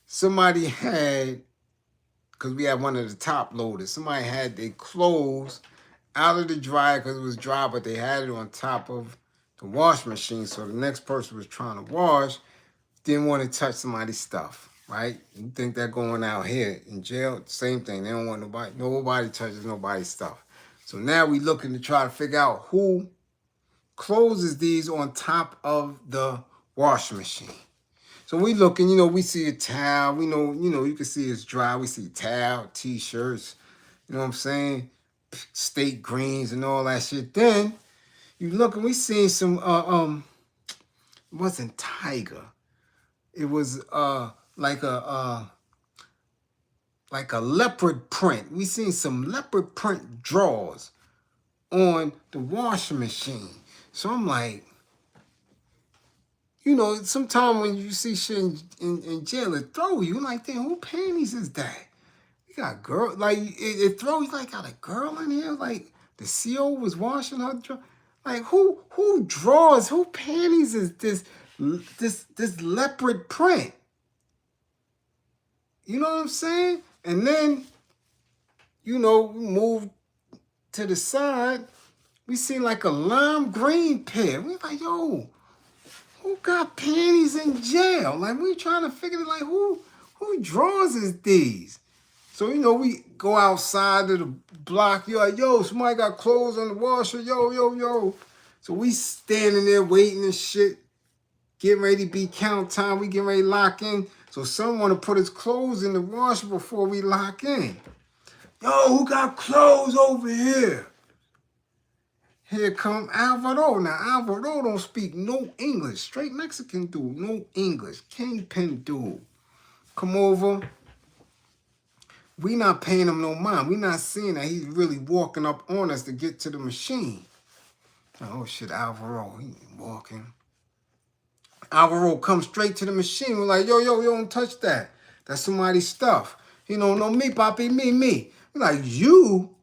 somebody had, because we had one of the top loaders, somebody had their clothes out of the dryer because it was dry, but they had it on top of the wash machine. So the next person was trying to wash, didn't want to touch somebody's stuff, right? You think they're going out here in jail? Same thing. They don't want nobody touches nobody's stuff. So now we looking to try to figure out who closes these on top of the washing machine. So we looking, we see a towel. We know, you can see it's dry. We see towel, t-shirts, you know what I'm saying? State greens and all that shit. Then you look and we seen some it wasn't tiger. It was like a leopard print. We seen some leopard print drawers on the washing machine. So I'm like, sometimes when you see shit in jail, it throw you like, damn, who panties is that? You got a girl, like, it throw you like, got a girl in here? Like, the CO was washing her drawers? Like, who draws, who panties is this leopard print? You know what I'm saying? And then, we move to the side, we see like a lime green pair. We like, yo, who got panties in jail? Like, we trying to figure it, like, who draws is these? So, we go outside of the block. You're like, yo, somebody got clothes on the washer. Yo. So we standing there waiting and shit, getting ready to be count time. We getting ready to lock in. So someone want to put his clothes in the washer before we lock in. Yo, who got clothes over here? Here come Alvaro. Now, Alvaro don't speak no English. Straight Mexican dude, no English. Kingpin dude. Come over. We not paying him no mind. We not seeing that he's really walking up on us to get to the machine. Oh, shit, Alvaro, he walking. Alvaro comes straight to the machine. We're like, yo, don't touch that. That's somebody's stuff. No, me, papi, me. We're like, you?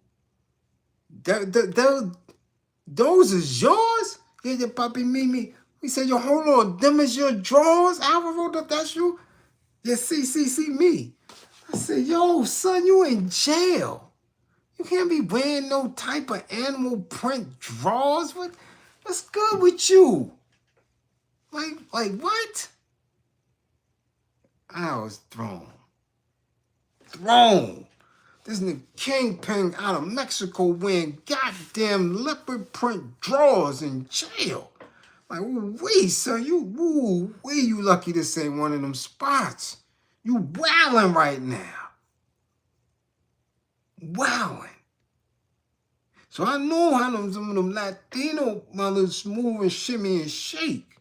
Those is yours? Yeah, papi, me. We said, yo, hold on. Them is your drawers, Alvaro? That's you? Yeah, see, me. I said, yo, son, you in jail. You can't be wearing no type of animal print drawers. What's good with you? Like what? I was thrown. This nigga kingpin out of Mexico wearing goddamn leopard print drawers in jail. Like, wait, son, you lucky this ain't one of them spots. You wildin' right now. Wildin'. So I know how some of them Latino mothers move and shimmy and shake.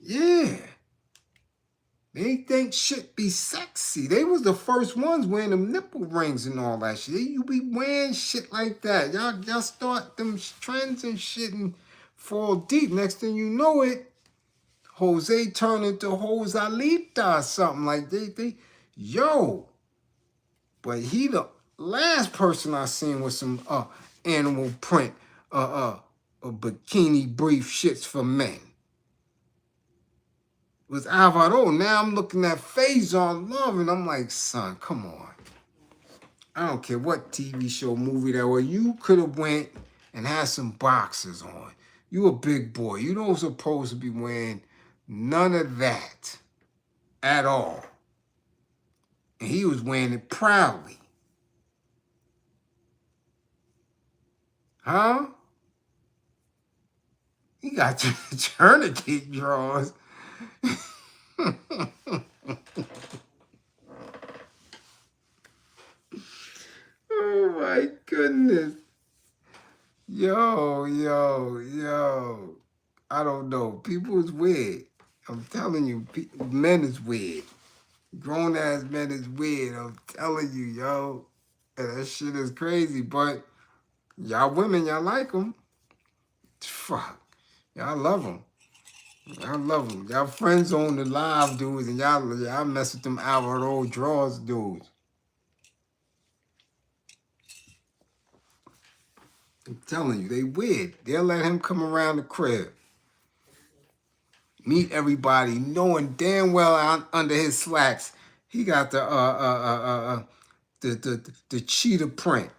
Yeah. They think shit be sexy. They was the first ones wearing them nipple rings and all that shit. You be wearing shit like that. Y'all start them trends and shit and fall deep. Next thing you know it, Jose turned into Josalita or something like yo. But he the last person I seen with some animal print bikini brief shits for men. Was Alvaro. Now I'm looking at Faison Love and I'm like, son, come on. I don't care what TV show, movie that was. You could have went and had some boxers on. You a big boy. You don't supposed to be wearing none of that at all. And he was wearing it proudly. Huh? He got tourniquet drawers. Oh my goodness. Yo. I don't know. People is weird. I'm telling you, men is weird. Grown ass men is weird. I'm telling you, yo. And that shit is crazy. But y'all women, y'all like them. Fuck. Y'all love them. Y'all love them. Y'all friends on the live dudes, and y'all mess with them Albert old drawers dudes. I'm telling you, they weird. They'll let him come around the crib, meet everybody, knowing damn well under his slacks he got the cheetah print.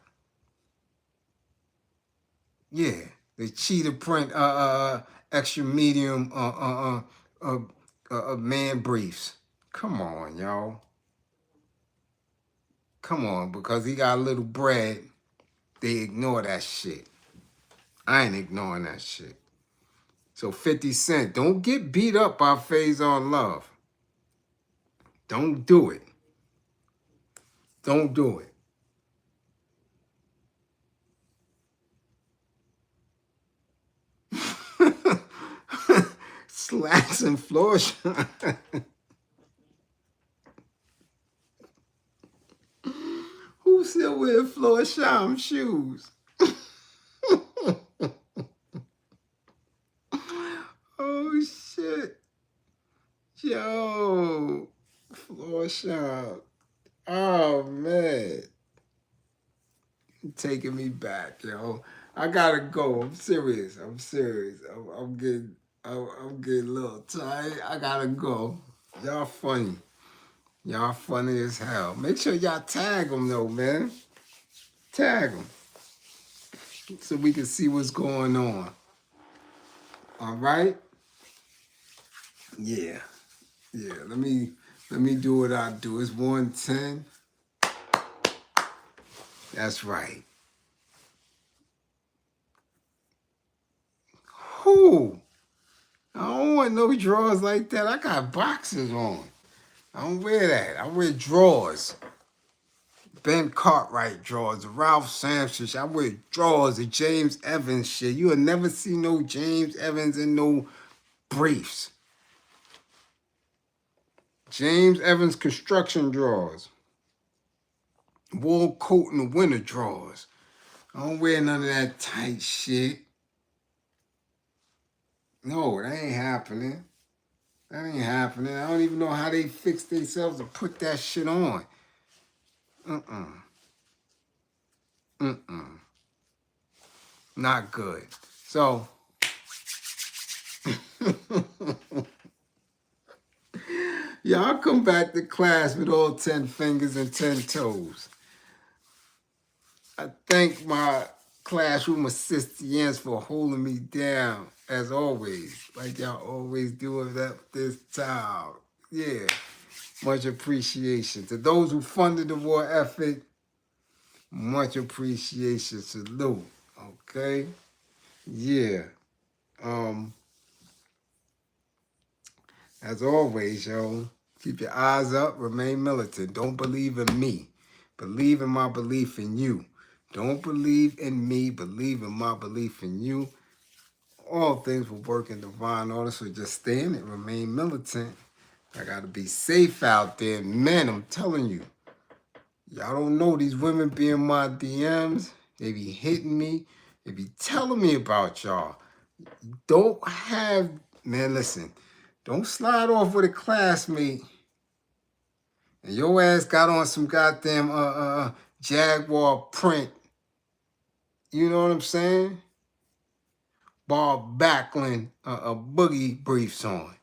Yeah, the cheetah print extra medium man briefs. Come on, y'all. Come on, because he got a little bread, they ignore that shit. I ain't ignoring that shit. So 50 Cent, don't get beat up by Faison Love. Don't do it. Don't do it. Slacks and floor shine. Who still wear floor shine shoes? Oh shit. Yo. Floor shine. Oh man. You're taking me back, yo. I gotta go. I'm serious. I'm getting a little tired. I gotta go. Y'all funny. Y'all funny as hell. Make sure y'all tag them though, man. Tag them so we can see what's going on. All right? Yeah. Let me do what I do. It's 1:10. That's right. Who? I don't want no drawers like that. I got boxers on. I don't wear that. I wear drawers. Ben Cartwright drawers, the Ralph Sampson shit. I wear drawers, the James Evans shit. You'll never see no James Evans in no briefs. James Evans construction drawers. Wool coat in the winter drawers. I don't wear none of that tight shit. No, that ain't happening. That ain't happening. I don't even know how they fix themselves to put that shit on. Not good. So, y'all come back to class with all 10 fingers and 10 toes. I thank my classroom assistants for holding me down, as always, like y'all always do at this time. Yeah, much appreciation. To those who funded the war effort, much appreciation. Salute. Okay? Yeah. As always, yo, keep your eyes up, remain militant. Don't believe in me. Believe in my belief in you. Don't believe in me, believe in my belief in you. All things will work in divine order, so just stay in it, remain militant. I gotta be safe out there. Men, I'm telling you. Y'all don't know these women be in my DMs. They be hitting me. They be telling me about y'all. Don't have, man, listen. Don't slide off with a classmate and your ass got on some goddamn Jaguar print. You know what I'm saying? Bob Backlund boogie briefs on.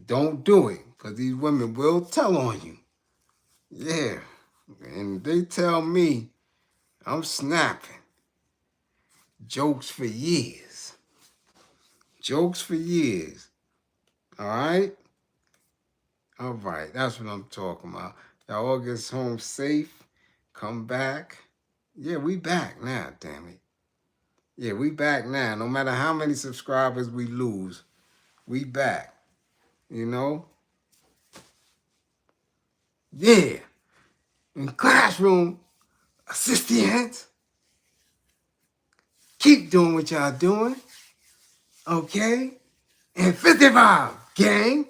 Don't do it, because these women will tell on you. Yeah. And they tell me I'm snapping. Jokes for years. Jokes for years. All right? All right. That's what I'm talking about. Y'all all get home safe. Come back. Yeah, we back now, damn it. Yeah, we back now. No matter how many subscribers we lose, we back. You know? Yeah. In classroom, assistants, keep doing what y'all doing. Okay? And 55, gang,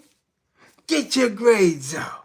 get your grades up.